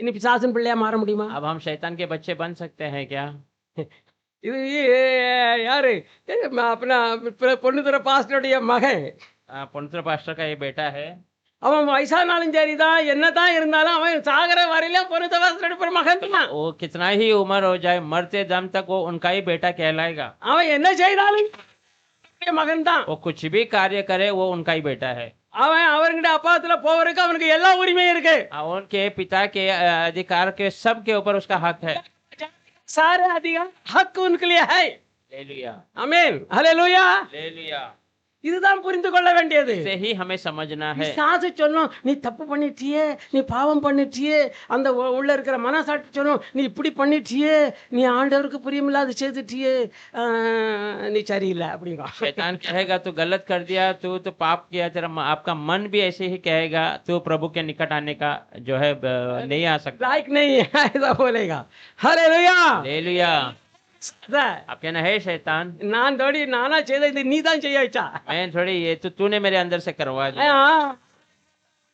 இனி பிசாசின் பிள்ளையா மாற முடியுமா? अब हम शैतान के बच्चे बन सकते हैं क्या? இது யாரு अपना பொண்ணுதுற பாஸ்டருடைய மகன். पुण्य पास्टर का ये बेटा है। அவன் வயசானாலும் சரிதான், என்னதான் இருந்தாலும் அவன் சாகர வரையில பொண்ணுதுற பாஸ்டருடைய மகன் தான். वो कितना ही उम्र हो जाए, मरते दम तक वो उनका ही बेटा कहलाएगा। அவன் என்ன செய்தாலும் மகன் தான். वो कुछ भी कार्य करे वो उनका ही बेटा है। அவன் அவர்கிட்ட அப்பாத்துல போவதற்கு அவனுக்கு எல்லா உரிமையும் இருக்கு. उनके पिता के अधिकार के सब के ऊपर उसका हक है। सारे अधिकार हक उनके लिए है। हालेलुया। आमीन। हालेलुया। हालेलुया। இதுதான் புரிந்து கொள்ள வேண்டியது. इसे ही हमें समझना है। பிசாசு சொல்லும் நீ தப்பு பண்ணிட்டியே, நீ பாவம் பண்ணிட்டியே, அந்த உள்ள இருக்கிற மனசாட்சி சொல்லும் நீ இப்படி பண்ணிட்டியே, நீ ஆண்டவருக்கு பிரியமில்லாத செய்துட்டியே, நீ சரியில்லை அப்படிங்க. शैतान कहेगा तू गलत कर दिया, तू तो पाप किया, तेरा आपका मन भी ऐसे ही कहेगा तू प्रभु के निकट आने का जो है नहीं आ सकता, लायक नहीं है, ऐसा बोलेगा। हालेलुया। हालेलुया। आप कहना है शैतान நான் थोड़ी नाना செய்த இது நீ தான் செய்ய வச்சா, मैं थोड़ी, ये तो तूने मेरे अंदर से करवा दिया।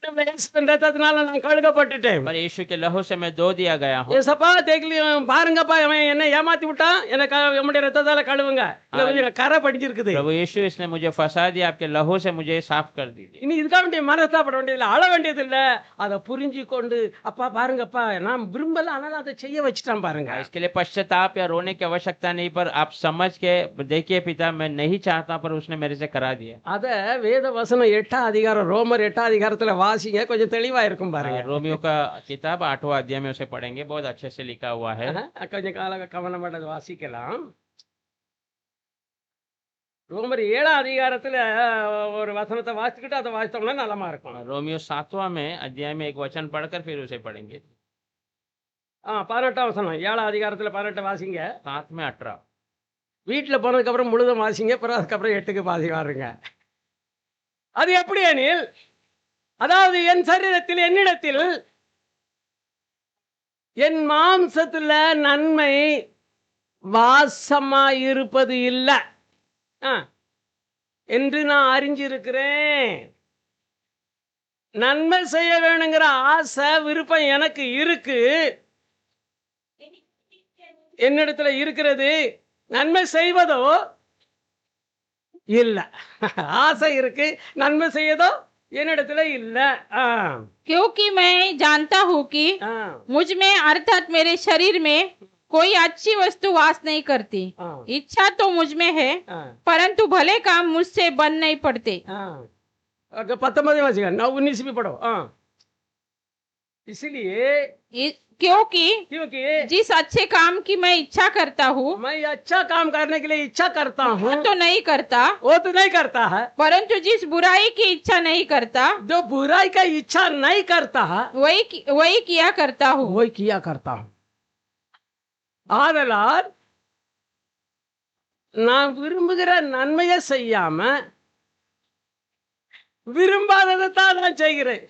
ரத்தத்தினால நான் கழுகப்பட்டுட்டேன். पर यीशु के लहू से मैं धो दिया गया हूँ। ஏசப்பா தேக்கலையும் பாருங்கப்பா, அவன் என்ன ஏமாத்தி விட்டான், எனக்கு நம்முடைய ரத்தத்தால கழுவுங்க. இல்ல கொஞ்சம் கரை படிஞ்சிருக்குது. प्रभु यीशु इसने मुझे फंसा दिया, आपके लहू से मुझे साफ कर दीजिए। இனி இதுக்காக வேண்டிய மனஸ்தாபப்பட வேண்டியதில்லை, அழ வேண்டியதில்லை. அதை புரிஞ்சு கொண்டு அப்பா பாருங்கப்பா நான் விரும்பல, ஆனால் அதை செய்ய வச்சுட்டான் பாருங்க. इसके लिए पश्चाताप या रोने की आवश्यकता नहीं, पर आप समझ के देखिए पिता मैं नहीं चाहता पर उसने मेरे से करा दिया। அத வேத வசனம் 8ஆம் அதிகாரம் ரோமர் 8ஆம் அதிகாரத்துல வாசிங்க, கொஞ்சம் தெளிவா இருக்கும் பாருங்க. रोमियो का किताब 8वां अध्याय में उसे पढ़ेंगे, बहुत अच्छे से लिखा हुआ है। கொஞ்சம் கால கவனமாக அதை வாசிக்கலாம். ரோமர் 7ஆம் அதிகாரத்துல ஒரு வசனத்தை வாசிக்கிட்டு அதை வாசித்தோம்னா நலமா இருக்கும். रोमियो 7वां में अध्याय में एक वचन पढ़कर फिर उसे पढ़ेंगे। 18ஆம் வசனம் 7ஆம் அதிகாரத்துல 18 வாசிங்க. 7 में 18 வீட்டுல போனதுக்கு அப்புறம் முழுதும் வாசிங்க, பிறகு அதுக்கப்புறம் 8க்கு பாதி வாருங்க. அது எப்படி எனில், அதாவது என் சரீரத்தில் என்னிடத்தில் என் மாம்சத்துல நன்மை வாசமா இருப்பது இல்லை என்று நான் அறிஞ்சிருக்கிறேன். நன்மை செய்ய வேணுங்கிற ஆசை விருப்பம் எனக்கு இருக்கு, என்னிடத்துல இருக்கிறது. நன்மை செய்வதோ இல்ல. ஆசை இருக்கு, நன்மை செய்யதோ என்னிடத்துல இல்ல. क्योंकि मैं जानता हूँ कि मुझ में अर्थात मेरे शरीर में कोई अच्छी वस्तु वास नहीं करती। इच्छा तो मुझ में है, परंतु भले काम मुझसे बन नहीं पड़ते। 19 वासिका 19 भी पढ़ो। इसलिए क्योंकि जिस अच्छे काम की मैं इच्छा करता हूँ, मैं अच्छा काम करने के लिए इच्छा करता हूँ, तो नहीं करता, वो तो नहीं करता है। परंतु जिस बुराई की इच्छा नहीं करता, जो बुराई का इच्छा नहीं करता है, वही किया करता हूँ। वही किया करता हूँ। ஆதலால் நான் விரும்புகிற நன்மையை செய்யாம விரும்பாததை தான் நான் செய்கிறேன்.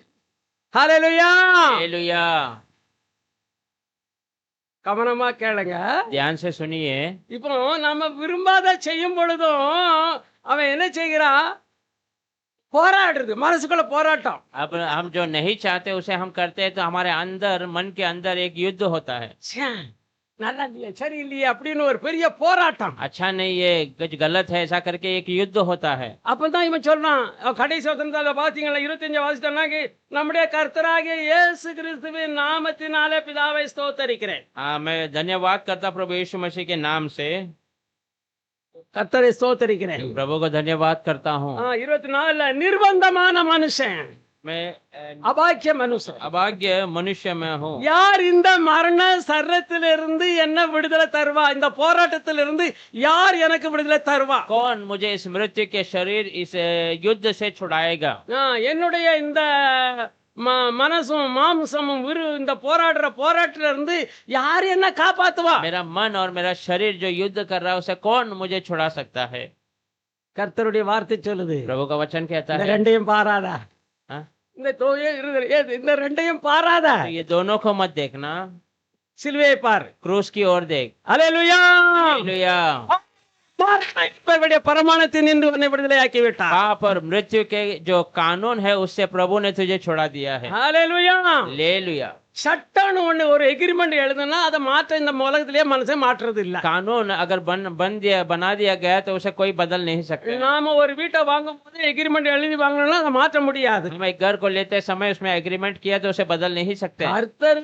ஹல்லேலூயா. हालेलुया। கவனமா கேளுங்க, ध्यान से सुनिए। இப்போ நம்ம விரும்பாத செய்யும் பொழுதும் அவன் என்ன செய்கிறான்? போராடுறது, மனசுக்குள்ள போராட்டம். अब हम जो नहीं चाहते उसे हम करते हैं, तो हमारे अंदर मन के अंदर एक युद्ध होता है। நல்லா இல்லையா, சரி இல்லையா அப்படின்னு ஒரு பெரிய போராட்டம். अच्छा नहीं ये कुछ गलत है ऐसा करके एक युद्ध होता है। அப்பதான் இவன் சொல்றான், கடைசி வசனத்துல பாத்தீங்களா 25 வாசித்தோம்னா, நம்முடைய கர்த்தராகிய இயேசு கிறிஸ்துவின் நாமத்தினாலே பிதாவை ஸ்தோத்தரிக்கிறேன். मैं धन्यवाद करता प्रभु यीशु मसीह के नाम से கர்த்தரை ஸ்தோத்தரிக்கிறேன். प्रभु को धन्यवाद करता हूँ। 24 நிர்பந்தமான மனுஷன், मैं அபாக்கிய மனுஷன், अभाग्य मनुष्य में हूँ। யார் இந்த மரண சரத்திலிருந்து என்ன விடுதலை தருவா? இந்த போராட்டத்திலிருந்து யார் எனக்கு விடுதலை தருவா? कौन मुझे इस मृत्यु के शरीर इस युद्ध से छुड़ाएगा? என்னுடைய இந்த மனசும் மாம்சமும் இந்த போராட்டத்திலிருந்து யார் என்ன காப்பாத்துவா? मेरा मन और मेरा शरीर जो युद्ध कर रहा है उसे कौन मुझे छुड़ा सकता है? கர்த்தருடைய வார்த்தை சொல்லுது, प्रभु का वचन कहता இந்த है ரெண்டையும் பாராதா, இந்த ரெண்டையும் பாராத, ये दोनों को मत देखना, சிலுவையை பார், क्रूस की ओर देख। ஹல்லேலூயா. हालेलुया। परमाणु निंदु ने विடுதலை ஆக்கி விட்டார். पाप और मृत्यु के जो कानून है उससे प्रभु ने तुझे छुड़ा दिया है। हालेलुया. हालेलुया। சட்டம் ஒண்ணு ஒரு எக்ரிமெண்ட் எழுதுனா அதை மாற்ற இந்த உலகத்திலேயே மனுஷன் மாற்றுறது இல்ல. कानून अगर बना दिया गया तो उसे कोई बदल नहीं सकता। நாம ஒரு வீட்டை வாங்கும்போது எக்ரிமெண்ட் எழுதி வாங்கணும்னா அதை மாற்ற முடியாது. हम एक घर को लेते समय उसमें एग्रीमेंट किया तो उसे बदल नहीं सकते। கர்த்தர்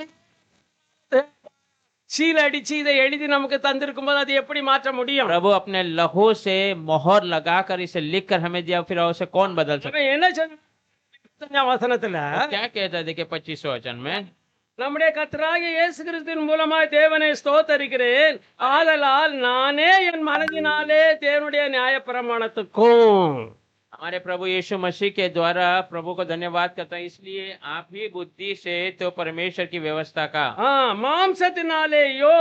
சீல் அடிச்சு இதை எழுதி நமக்கு தந்திருக்கும் போது அது எப்படி மாற்ற முடியும்? प्रभु अपने लहू से मोहर लगाकर इसे लिखकर हमें दिया, फिर उसे कौन बदल सकता? என்ன சொல்ற வசனத்துல क्या कहता है देखिए 25वें वचन में, நம்முடைய கர்த்தராகிய இயேசு கிறிஸ்துவின் மூலமாய் தேவனை ஸ்தோத்தரிக்கிறேன், ஆதலால் நானே என் மனதினாலே தேவனுடைய நியாயப்பிரமாணத்துக்கும், हमारे प्रभु यीशु मसीह के द्वारा प्रभु को धन्यवाद करता है, इसलिए आप ही बुद्धि से तो परमेश्वर की व्यवस्था का மாம்சத்தினாலேயோ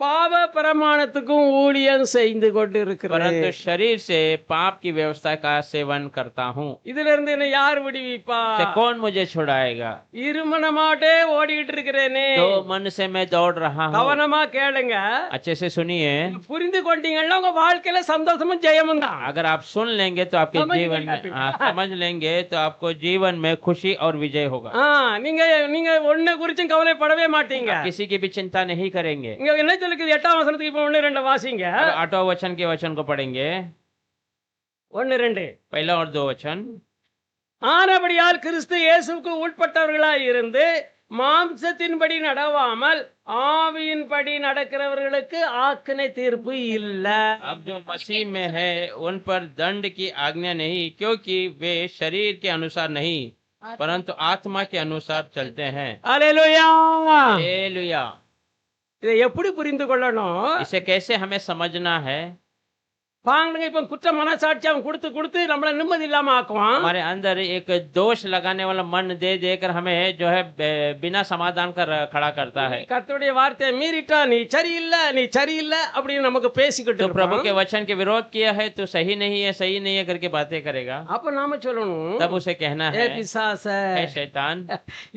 பாவ பிரமாணத்துக்கும் ஊழியம் செய்து கொண்டு இருக்கிறேன், परंतु शरीर से पाप की व्यवस्था का सेवन करता हूँ। இதுல இருந்து என்ன யார் விடுவிப்பா? कौन मुझे छुड़ाएगा? இருமனமாட்டே ஓடிட்டு இருக்கிறேனே. तो मन से मैं दौड़ रहा हूँ। கவனமா கேளுங்க, अच्छे से सुनिए। புரிந்து கொண்டீங்கன்னா உங்க வாழ்க்கையில சந்தோஷமும் ஜெயமும் தான். अगर आप सुन लेंगे तो आपके जीवन समझ लेंगे तो आपको जीवन में खुशी और विजय होगा। நீங்க நீங்க ஒண்ணு குறிச்சும் கவலைப்படவே மாட்டீங்க. आप किसी की भी चिंता नहीं करेंगे। இங்க என்ன சொல்லுது 8ஆம் வசனத்துக்கு இப்போ 1 2 வாசிங்க. 8वां वचन के वचन को पढ़ेंगे, 1 2. पहला और 2 वचन। ஆனபடியால் கிறிஸ்து இயேசுவுக்கு உட்பட்டவர்களாய் இருந்து மாம்சத்தின்படி நடவாமல் ஆவியின்படி நடக்கிறவர்களுக்கு ஆக்கினை தீர்ப்பு இல்ல. अब जो मसीह में है उन पर दंड की आज्ञा नहीं, क्योंकि वे शरीर के अनुसार नहीं परंतु आत्मा के अनुसार चलते हैं। அல்லேலூயா. हालेलुया। இதை எப்படி புரிந்து கொள்ளணும்? इसे कैसे हमें समझना है? பாருங்க, இப்ப குற்ற மனசாட்சி அவன் கொடுத்து கொடுத்து நம்மள நிம்மதி இல்லாம ஆக்குவான். हमारे अंदर एक दोष लगाने वाला मन दे देकर हमें जो है बिना समाधान कर खड़ा करता है। கர்த்தருடைய வார்த்தையை மீறிட்டா நீ சரியில்லை அப்படின்னு நமக்கு பேசிக்கிட்டு तो प्रभु இருப்பான். के वचन के विरोध किया है तो सही नहीं है करके बातें करेगा। அப்ப நாம சொல்லணும், तब उसे कहना ஏ है, பிசாச, "ऐ शैतान,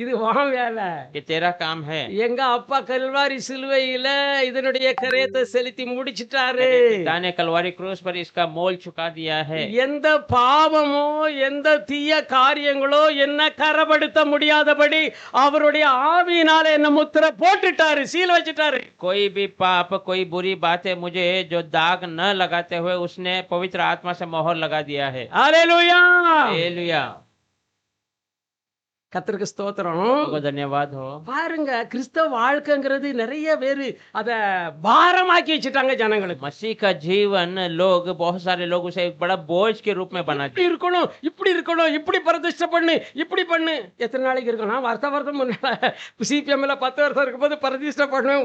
இது வான் வேலை. ये तेरा काम है। எங்க அப்பா கல்வாரி சிலுவையில இதனுடைய கரையத்தை செலுத்தி முடிச்சிட்டாரு. मेरे पिता ने कलवारी क्रूस पर इसका मोल चुका दिया है। எந்த பாவமோ எந்த தீய காரியங்களோ என்ன கரப்படுத்த முடியாதபடி அவருடைய ஆவியினால என்ன முத்திரை போட்டுட்டாரு, சீல் வச்சிட்டாரு. कोई भी पाप, कोई बुरी बातें मुझे जो दाग न लगाते हुए उसने पवित्र आत्मा से मोहर लगा दिया है। ஹல்லேலூயா. हालेलुया। கர்த்தருக்கு ஸ்தோத்திரம். आपको धन्यवाद हो। பாருங்க, கிறிஸ்தவ வாழ்க்கைங்கிறது நிறைய பேரு அத பாரமாக்கி வச்சுட்டாங்க ஜனங்களுக்கு. मसीह का जीवन लोग, बहुत सारे लोग उसे एक बड़ा बोझ के रूप में बना இப்படி இருக்கணும், இப்படி இருக்கணும், இப்படி பிரதிஷ்டை பண்ணு, இப்படி பண்ணு. எத்தனை நாளைக்கு இருக்கணும்? வருஷம் முன்னால சிபிஎம்ல 10 வருஷம் இருக்கும்போது பிரதிஷ்டை பண்ணுவேன்,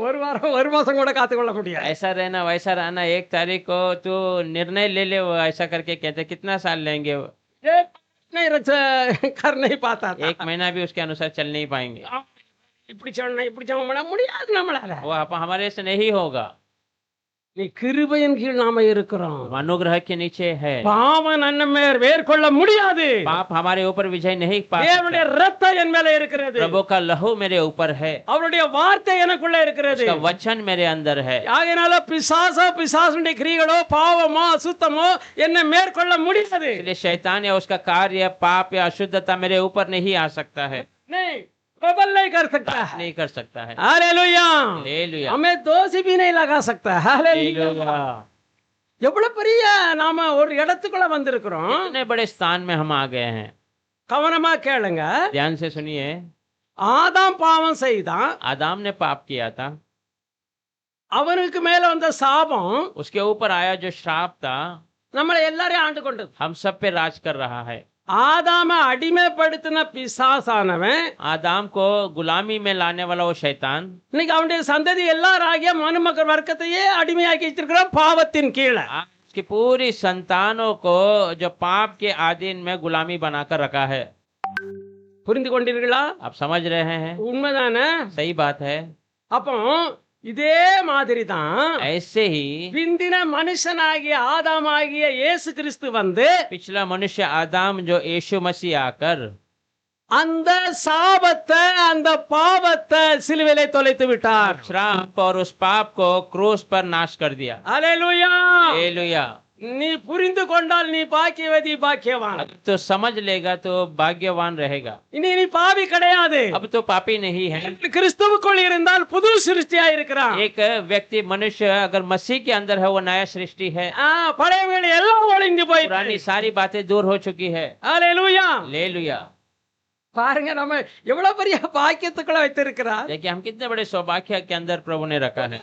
ஒரு மாசம் கூட காத்துக்கொள்ள முடியாது. ऐसा रहना वैसा रहना, 1 तारीख को तू निर्णय ले ले, वो ऐसा करके कहते कितना साल लेंगे? नहीं कर नहीं पाता था. 1 महीना भी उसके अनुसार चल नहीं पाएंगे। இப்படி சொன்னா முடியாது நம்மளால. वो हमारे से नहीं होगा। நீ கிருபையின் கீழ் நாம இருக்கிறோம். अनुग्रह के नीचे है। பாவம் நம்ம மேற்கொள்ள முடியாது. पाप हमारे ऊपर विजय नहीं पा தேவனுடைய सकता। இரத்தம் என் மேல இருக்கிறது. प्रभु का लहू मेरे ऊपर है। அவருடைய வார்த்தை எனக்குள்ள இருக்கிறது. उसका वचन मेरे अंदर है। ஆகையால பிசாசுடைய கிரியைகளோ பாவமோ அசுத்தமோ என்ன மேற்கொள்ள முடியாது. इसलिए शैतान या उसका कार्य, पाप या अशुद्धता मेरे ऊपर नहीं आ सकता है, नहीं प्रबल नहीं कर सकता है. नहीं कर सकता है। हालेलुया. हालेलुया। हमें दोषी भी नहीं लगा सकता. हालेलुया. हालेलुया। எவ்வளவு பெரிய நாம ஒரு இடத்துக்குள்ள வந்திருக்கிறோம். इतने बड़े स्थान में हम आ गए हैं। கவனமா கேளுங்க. ध्यान से सुनिए। ஆதாம் பாவம் செய்தான். आदम ने पाप किया था, அவனுக்கு மேல வந்த சாபம் उसके ऊपर आया जो श्राप था நம்மளை எல்லாரையும் ஆண்டு கொண்டது. हम सब पे राज कर रहा है। ஆதாம அடிமைப்படுத்தின பிசாசானவன் आदम को गुलामी में लाने वाला वो शैतान இன்னைக்கு அவனுடைய சந்ததி எல்லாராகிய மனுமக்கள் வர்க்கத்தையே அடிமையாக்கி வச்சிருக்கிறான் பாவத்தின் கீழே. उसकी पूरी संतानों को जो पाप के अधीन में गुलामी बनाकर रखा है। புரிந்து கொண்டீர்களா? आप समझ रहे हैं? உண்மைதானே? सही बात है। அப்போ இதே மாதிரி தான் ऐसे ही பிந்தின மனுஷனாகிய ஆதாமாகிய இயேசு கிறிஸ்து வந்து पिछला मनुष्य आदम जो यीशु मसीह आकर அந்த சாபத்தை அந்த பாவத்தை சிலுவையிலே தொலைத்து விட்டார். श्राप और उस पाप को क्रूस पर नाश कर दिया। அல்லேலூயா. हालेलुया। நீ புரிந்து கொண்டால் நீ பாக்கியவதி பாக்கியவான். अब तो समझ लेगा तो भाग्यवान रहेगा। இனி நீ பாவி கிடையாது. अब तो पापी नहीं है। கிறிஸ்துவுக்குள் இருந்தால் புது சிருஷ்டியா இருக்கிறான். एक व्यक्ति, मनुष्य अगर मसीह के अंदर है वो नया सृष्टि है। பழையவைகள் எல்லாம் ஒளிந்து போய் पुरानी सारी बातें दूर हो चुकी है। அல்லேலூயா. हालेलुया। பாருங்க நம்ம எவ்வளவு பெரிய பாக்கியத்துக்குள்ள வைத்திருக்கிறார். देखिए हम कितने बड़े सौभाग्य के अंदर प्रभु ने रखा है।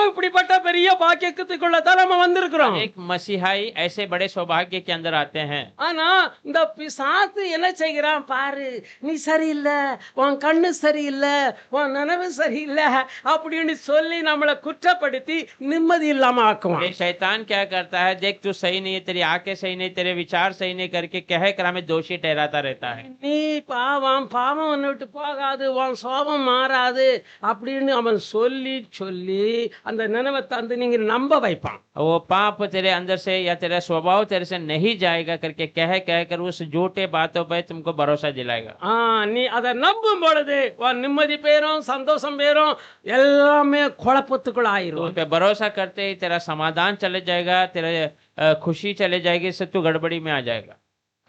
இப்படிப்பட்ட பெரிய பாக்கியத்துக்குள்ள தான் நம்ம வந்திருக்கிறோம். एक मसीहाई ऐसे बड़े सौभाग्य के अंदर आते हैं। ஆனா இந்த பிசாசு என்ன செய்கிறான் பாரு, நீ சரியில்லை, உன் கண்ணு சரியில்லை, உன் நினைவு சரியில்லை அப்படின்னு சொல்லி நம்மளை குற்றப்படுத்தி நிம்மதி இல்லாம ஆக்குவான். ये शैतान क्या करता है, देख तू सही नहीं है, तेरी आंखें सही नहीं, तेरे विचार सही नहीं करके कह कर हमें दोषी ठहराता रहता है। நீ பாவம் உன்னை விட்டு போகாது, உன் சோபம் மாறாது அப்படின்னு அவன் சொல்லி சொல்லி அந்த நினைவை தந்து நீங்க நம்ப வைப்பான். वो पाप तेरे अंदर से या तेरा स्वभाव तेरे से नहीं जाएगा करके कह कर उस झूठे बातों पर तुमको भरोसा दिलाएगा। நீ அதை நம்பும் பொழுது உன் நிம்மதி பேரும் சந்தோஷம் பேரும் எல்லாமே குழப்பத்துக்குள்ள ஆயிரும். उन पे भरोसा करते ही तेरा समाधान चले जाएगा, तेरा खुशी चले जाएगी, सब तू गड़बड़ी में आ जाएगा.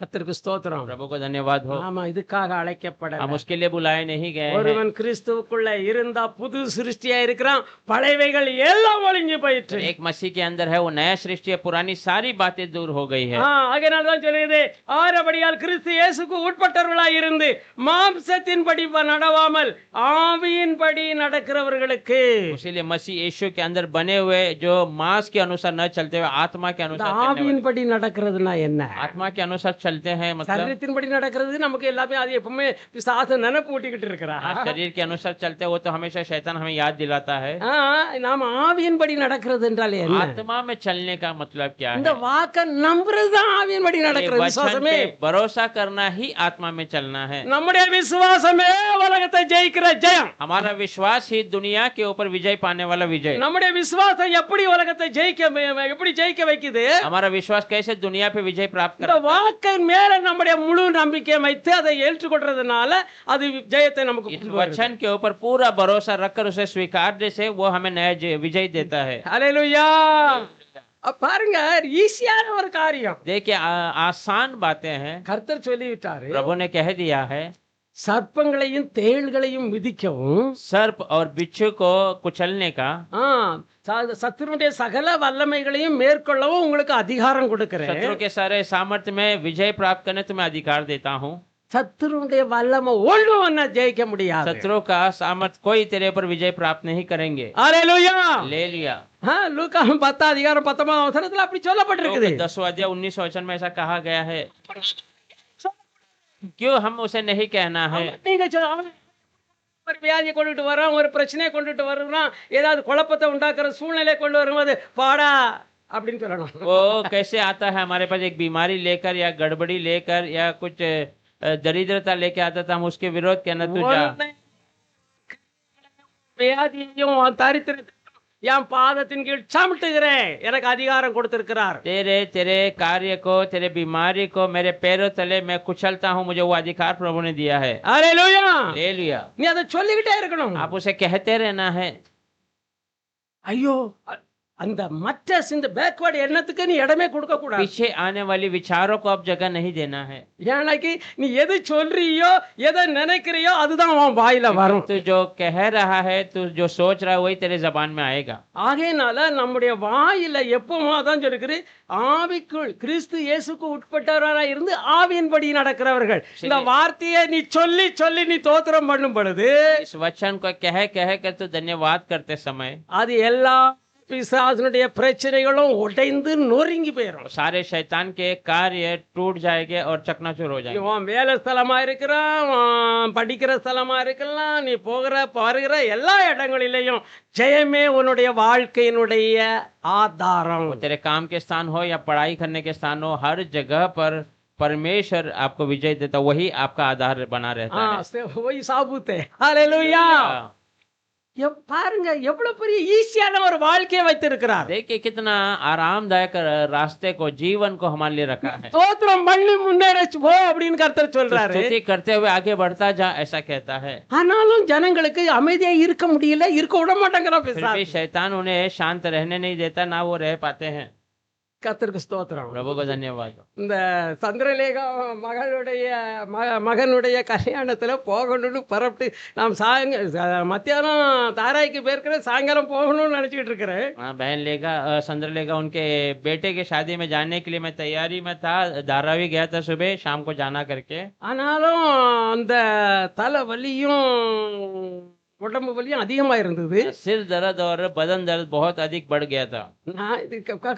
கர்த்தருக்கு ஸ்தோத்திரம். प्रभु को धन्यवाद हो। ஆமா, இதுக்காக அழைக்கப்பட हम उसके लिए बुलाए नहीं गए हैं। ஒருவன் கிறிஸ்துவுக்குள்ள இருந்தா புது சிருஷ்டியா இருக்கிறான், பழையவைகள் எல்லாம் ஒழிஞ்சு போயிற்று. एक मसीह के अंदर है, वो नया सृष्टि है, पुरानी सारी बातें दूर हो गई है। அதனாலதான் சொல்லுது, ஆறபடியால் கிறிஸ்து இயேசுக்கு உட்பட்டவர்களாய் இருந்து மாம்சத்தின்படி நடவாமல் ஆவியின்படி நடக்கிறவர்களுக்கு. इसीलिए मसीह यीशु के अंदर बने हुए, जो मांस के अनुसार न चलते हुए आत्मा के अनुसार चलने वाले। ஆவியின்படி நடக்கிறதுனா என்ன? आत्मा के अनुसार चलते हैं मतलब சரீரத்தின்படி நடக்கிறது நமக்கு எல்லாமே அது எப்பவுமே பிசாசு நினைப்பு ஊட்டிக்கிட்டு இருக்கிறான். शरीर के अनुसार चलते हैं, वो तो हमेशा शैतान हमें याद दिलाता है। நாம ஆவியின்படி நடக்கிறது என்றால் என்ன? आत्मा में चलने का मतलब क्या இந்த है? வாக்க நம்புறதுதான் ஆவியின்படி நடக்கிறது. वचन விசுவாசமே, पे भरोसा करना ही आत्मा में चलना है। நம்முடைய விசுவாசமே உலகத்தை ஜெயிக்கிற ஜெயம். हमारा विश्वास ही दुनिया के ऊपर विजय पाने वाला विजय। நம்முடைய விசுவாசம் எப்படி உலகத்தை எப்படி ஜெயிக்க வைக்குது? हमारा विश्वास कैसे दुनिया पे विजय प्राप्त இந்த करता है? வாக்கின் மேல நம்முடைய முழு நம்பிக்கை வைத்து அதை ஏற்றுக்கொள்றதுனால அது ஜெயத்தை நமக்கு इस वचन के ऊपर पूरा भरोसा रखकर उसे स्वीकारने से वो हमें नया विजय देता है। ஹல்லேலூயா. பாருங்க, ஈஸியான ஒரு காரியம். देखिए आसान बातें हैं, கர்த்தர் சொல்லிவிட்டாரு, प्रभु ने कह दिया है। சர்ப்பங்களையும் தேள்களையும் மிதிக்கவும், सर्प और बिच्छू को कुचलने का, சத்துருடைய சகல வல்லமைகளையும் மேற்கொள்ளவும் உங்களுக்கு அதிகாரம் கொடுக்கிறேன். शत्रु के सारे सामर्थ्य में विजय प्राप्त करने तुम्हें अधिकार देता हूँ। சத்துருடைய வல்லமை ஒன்றும் ஒன்ன ஜெயிக்க முடியாது. शत्रु का सामर्थ्य कोई तेरे ऊपर विजय प्राप्त नहीं करेंगे। ஹல்லேலூயா. ले लिया। லூக்கா 10:19 அப்படி சொல்லப்பட்டிருக்குது. 10 अध्याय 19 वचन में ऐसा कहा गया है। क्यों हम उसे नहीं कहना है? நீங்க ஒரு வியாதியை கொண்டுட்டு வரோம், ஒரு பிரச்சனையை கொண்டுட்டு வரோம்னா, ஏதாவது குழப்பத்தை உண்டாக்குற சூழ்நிலை கொண்டு வரும்போது பாடா அப்படின்னு சொல்லணும். वो कैसे आता है हमारे पास एक बीमारी लेकर या गड़बड़ी लेकर या कुछ दरिद्रता लेके आता था, हम उसके विरोध कहना तू जा। வியாதியையும் தாரித்திரத்தையும் என் பாதத்தின் கீழ் சமட்டுகிறேன், எனக்கு அதிகாரம் கொடுத்திருக்கிறார். तेरे कार्य को, तेरे बीमारी को मेरे पैरों तले मैं कुचलता हूँ, मुझे वो अधिकार प्रभु ने दिया है। ஹல்லேலூயா. ले लिया। நீ அதை சொல்லிக்கிட்டே இருக்கணும். आप उसे कहते रहना है। ஐயோ, அந்த மற்ற இந்த பேக்வர்ட் எண்ணத்துக்கு நீ இடமே கொடுக்க கூடாது. पीछे आने वाली विचारों को अब जगह नहीं देना है। ஏன்னாக்கி நீ எது சொல்றியோ, எதை நினைக்கிறியோ அதுதான் உன் வாயில வரும். तू जो कह रहा है, तू जो सोच रहा है, वही तेरे जबान में आएगा। ஆகையினால நம்முடைய வாயில எப்பவுமே தான் சொல்லுகிறது, ஆவிக்குள் கிறிஸ்து இயேசுக்கு உட்பட்டவராக இருந்து ஆவியின்படி நடக்கிறவர்கள். இந்த வார்த்தையை நீ சொல்லி சொல்லி நீ தோத்திரம் பண்ணும் பொழுது, इस वचन को कह कर तू धन्यवाद करते समय அது எல்லா பிசாசுனுடைய பிரச்சனைகளும் உடைந்து நொறுங்கி போயிடும். सारे शैतान के कार्य टूट जाएंगे और चकनाचूर हो जाएंगे। உன் வேலை ஸ்தலமா இருக்கிறான், படிக்கிற ஸ்தலமா இருக்கலாம், நீ போகிற வருகிற எல்லா இடங்களிலேயும் ஜெயமே உன்னுடைய வாழ்க்கையினுடைய ஆதாரம். तेरे काम के स्थान हो या पढ़ाई करने के स्थान हो, हर जगह पर परमेश्वर आपको विजय देता, वही आपका आधार बना रहता है। वही साबुत है। हालेलुया. பாருங்க எவ்வளவு பெரிய ஈஸியான ஒரு வாழ்க்கையை வைத்திருக்கிறார். देखिए कितना आरामदायक रास्ते को, जीवन को हमारे लिए रखा है। ஸ்தோத்திரம் பண்ணி முன்னேறி போ அப்படின்னு கர்த்தர் சொல்றாரு. स्तुति करते हुए आगे बढ़ता जा, ऐसा कहता है। ஆனாலும் ஜனங்களுக்கு அமைதியா இருக்க முடியல, இருக்க விட மாட்டேங்கிறான் फिर பிசாசு. भी शैतान उन्हें शांत रहने नहीं देता, ना वो रह पाते हैं। கர்த்தருக்கு ஸ்தோத்திரம். प्रभु को धन्यवाद। இந்த சந்திரலேகா மகனுடைய கல்யாணத்துல போகணும்னு புறப்பட்டு நாம் மத்தியானம் தாராய்க்கு போயிருக்கிறேன், சாயங்காலம் போகணும்னு நினைச்சிட்டு இருக்கிறேன். बहन लेगा संद्र लेगा उनके बेटे के शादी में जाने के लिए मैं तैयारी में था, धारावी गया था सुबह, शाम को जाना करके। ஆனாலும் அந்த தலைவலியும் உடம்பு வலியும் அதிகமா இருந்தது. सिर दर्द और बदन दर्द बहुत अधिक बढ़ गया था।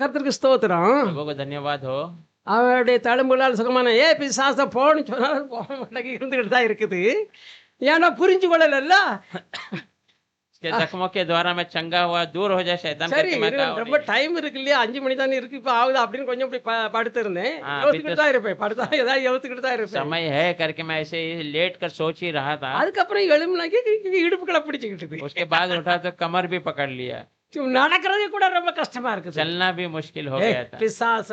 கர்த்தருக்கு ஸ்தோத்திரம். प्रभु को धन्यवाद हो। அவருடைய தழும்புகளால் சுகமான பிசாச போன்னு சொன்னாலும் போக மாட்டேங்க, இருந்துகிட்டு தான் இருக்குது. ஏன்னா புரிஞ்சு கொள்ளல. इसके जख्मों के द्वारा मैं चंगा हुआ, दूर हो जाए शैतान சரி, करके मैं कहा ரொம்ப டைம் இருக்கு இல்லையா, 5 மணி தானே இருக்கு, இப்ப ஆகுது அப்படின்னு கொஞ்சம் இப்படி படுத்திருந்தேன். யோசிச்சுட்டு தான் இருப்பேன், படுத்தா ஏதாவது யோசிச்சுட்டு தான் இருப்பேன். समय है करके मैं ऐसे ही लेट कर सोच ही रहा था। அதுக்கப்புறம் எழும்புனாக்கி இடுப்புகளை பிடிச்சுக்கிட்டு उसके बाद उठा तो कमर भी पकड़ लिया, நடக்கிறதே கூட ரொம்ப கஷ்டமா இருக்குது. चलना भी मुश्किल हो गया था। பிசாச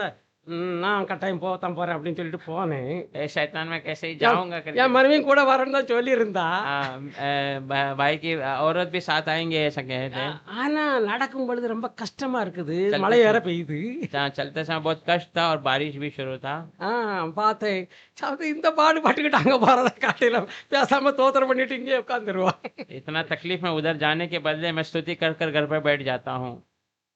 நான் கட்டாயம் போகத்தான் போறேன் அப்படின்னு சொல்லிட்டு போனேன். ए शैतान मैं कैसे ही जाऊंगा करके। என் மனைவியும் கூட வரேன்னு தான் சொல்லியிருந்தா. हाँ, भाई की औरत भी साथ आएंगे ऐसा कहे थे। ஆனா நடக்கும் பொழுது ரொம்ப கஷ்டமா இருக்குது, चलते மழை வேற समय- பெய்யுது. जहाँ चलते समय बहुत कष्ट था और बारिश भी शुरू था। பார்த்தேன். சாப்பிட்டு இந்த பாடு பட்டுக்கிட்டு அங்க போறத காட்டிலும் பேசாம தோத்திரம் பண்ணிட்டு இங்கே உட்காந்துருவான். इतना तकलीफ में उधर जाने के बदले मैं स्तुति कर कर घर पर बैठ जाता हूँ।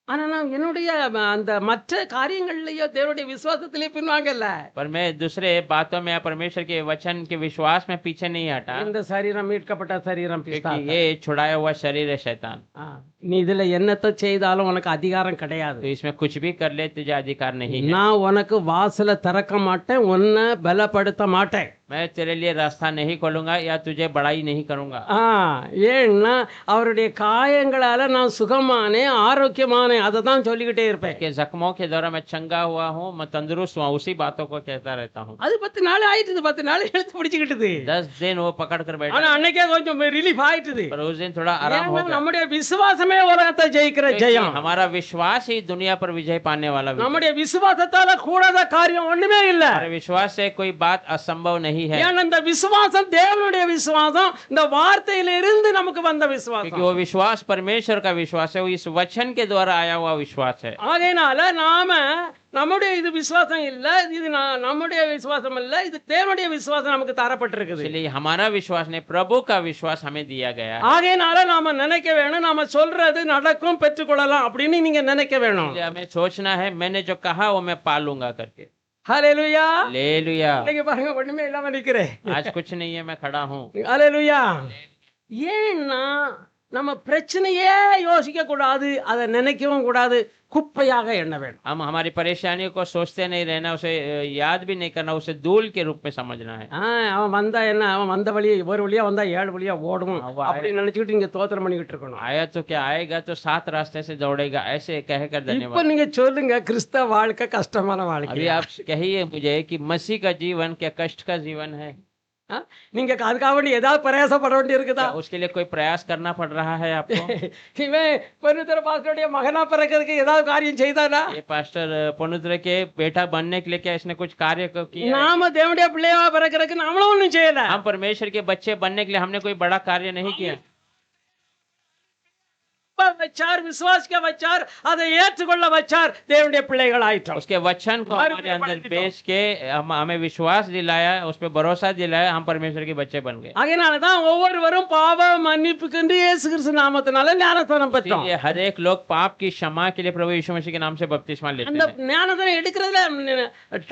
ஆனா நான் என்னுடைய அந்த மற்ற காரியங்கள்லயோ தேவனுடைய விசுவாசத்திலே பின்வாங்கல. पर मैं दूसरे बातों में या परमेश्वर के वचन के विश्वास में पीछे नहीं हटा, இந்த சரீரம் மீட்கப்பட்ட சரீரம் क्योंकि பிசாசு. ये छुड़ाया हुआ शरीर है शैतान। நீ இதுல என்னத்தை செய்தாலும் உனக்கு அதிகாரம் கிடையாது. तो इसमें कुछ भी कर ले तुझे अधिकार नहीं है। நான் உனக்கு வாசல திறக்க மாட்டேன், உன்னை பலப்படுத்த மாட்டேன். मैं तेरे लिए रास्ता नहीं खोलूंगा या तुझे बड़ाई नहीं करूंगा। ஏன்னா அவருடைய காயங்களால நான் சுகமானே ஆரோக்கியமானே அதை தான் சொல்லிக்கிட்டே இருப்பேன். के जख्मों के द्वारा मैं चंगा हुआ हूँ, मैं तंदुरुस्त हुआ, उसी बातों को कहता रहता हूँ। அது 10 நாள் ஆயிட்டுது, 10 நாள் எழுத்து பிடிச்சுக்கிட்டுது. 10 दिन वो पकड़ कर बैठा, ஆனா அன்னைக்கே கொஞ்சம் ரிலீஃப் ஆயிட்டுது. पर उस दिन थोड़ा आराम हो ஏன்னா गया। நம்முடைய விசுவாசமே உலகத்தை ஜெயிக்கிற क्योंकि ஜெயம். हमारा विश्वास ही दुनिया पर विजय पाने वाला विजय। நம்முடைய விசுவாசத்தால கூடாத காரியம் ஒண்ணுமே இல்ல. हमारे विश्वास से कोई बात असंभव नहीं है, ஏன்னா இந்த விசுவாசம் தேவனுடைய விசுவாசம், இந்த வார்த்தையில இருந்து நமக்கு வந்த क्योंकि விசுவாசம். वो विश्वास परमेश्वर का विश्वास है, वो इस वचन के द्वारा आया हुआ विश्वास है। ஆகையினால நாம நம்முடைய இது விசுவாசம் இல்ல, இது நம்முடைய விசுவாசம் இல்ல, இது தேவனுடைய விசுவாசம் நமக்கு தரப்பட்டிருக்குது. इसलिए हमारा विश्वास नहीं, प्रभु का विश्वास हमें दिया गया है। ஆகையினால நாம நினைக்க வேணும், நாம சொல்றது நடக்கும் பெற்றுக்கொள்ளலாம் அப்படின்னு நீங்க நினைக்க வேணும். इसलिए हमें सोचना है मैंने जो कहा वो मैं पालूंगा करके। ஹல்லேலூயா. हालेलुया। இன்னைக்கு பாருங்க ஒண்ணுமே இல்லாம நிக்கிறேன். आज कुछ नहीं है, मैं खड़ा हूँ। ஹல்லேலூயா. ஏன்னா நம்ம பிரச்சனையே யோசிக்க கூடாது, அதை நினைக்கவும் கூடாது, குப்பையாக எண்ண வேண்டும். हम हमारी परेशानियों को सोचते नहीं रहना, उसे याद भी नहीं करना, उसे धूल के रूप में समझना है। அவன் வந்தா என்ன, அவன் வந்த வழி ஒரு வழியா வந்தா 7 வழியா ஓடும் அவன் அப்படின்னு நினைச்சுக்கிட்டு நீங்க தோத்திரம் பண்ணிக்கிட்டு இருக்கணும். आया तो क्या, आएगा तो 7 रास्ते से दौड़ेगा, ऐसे कहकर இப்ப धन्यवाद। நீங்க சொல்லுங்க, கிறிஸ்தவ வாழ்க்கை கஷ்டமான வாழ்க்கை. अभी आप कहिए मुझे कि मसीह का जीवन क्या कष्ट का जीवन है? நீங்க அதுக்காக வேண்டி ஏதாவது பிரயாசப்பட வேண்டி இருக்குதா? क्या उसके लिए कोई प्रयास करना पड़ रहा है आपको? இவன் பரிசுத்தர பாஸ்டருடைய மகனா பிறக்கிறதுக்கு ஏதாவது காரியம் செய்தானா? ये पास्टर पुनुद्र के बेटा बनने के लिए क्या इसने कुछ कार्य किया? நாம தேவனுடைய பிள்ளையா பிறக்கிறதுக்கு நாமளும் ஒண்ணும் செய்யல. हम परमेश्वर के बच्चे बनने के लिए हमने कोई बड़ा कार्य नहीं किया। வச்சார், விசுவாசிக்க வச்சார், அதை ஏற்றுக்கொள்ள வச்சார், தேவனுடைய பிள்ளைகள் ஆயிட்டோம். उसके वचन को हमारे अंदर पेश के हमें विश्वास दिलाया, उस पर भरोसा दिलाया, हम परमेश्वर के बच्चे बन गए। அதனாலதான் ஒவ்வொருவரும் பாவ மன்னிப்புக்கு இயேசு கிறிஸ்து நாமத்தினால ஞானஸ்நானம் பெற்றோம். इसलिए हर एक लोग पाप की क्षमा के लिए प्रभु यीशु मसीह के नाम से बपतिस्मा लेते அந்த हैं। ஞானஸ்நானம் எடுக்கிறதுல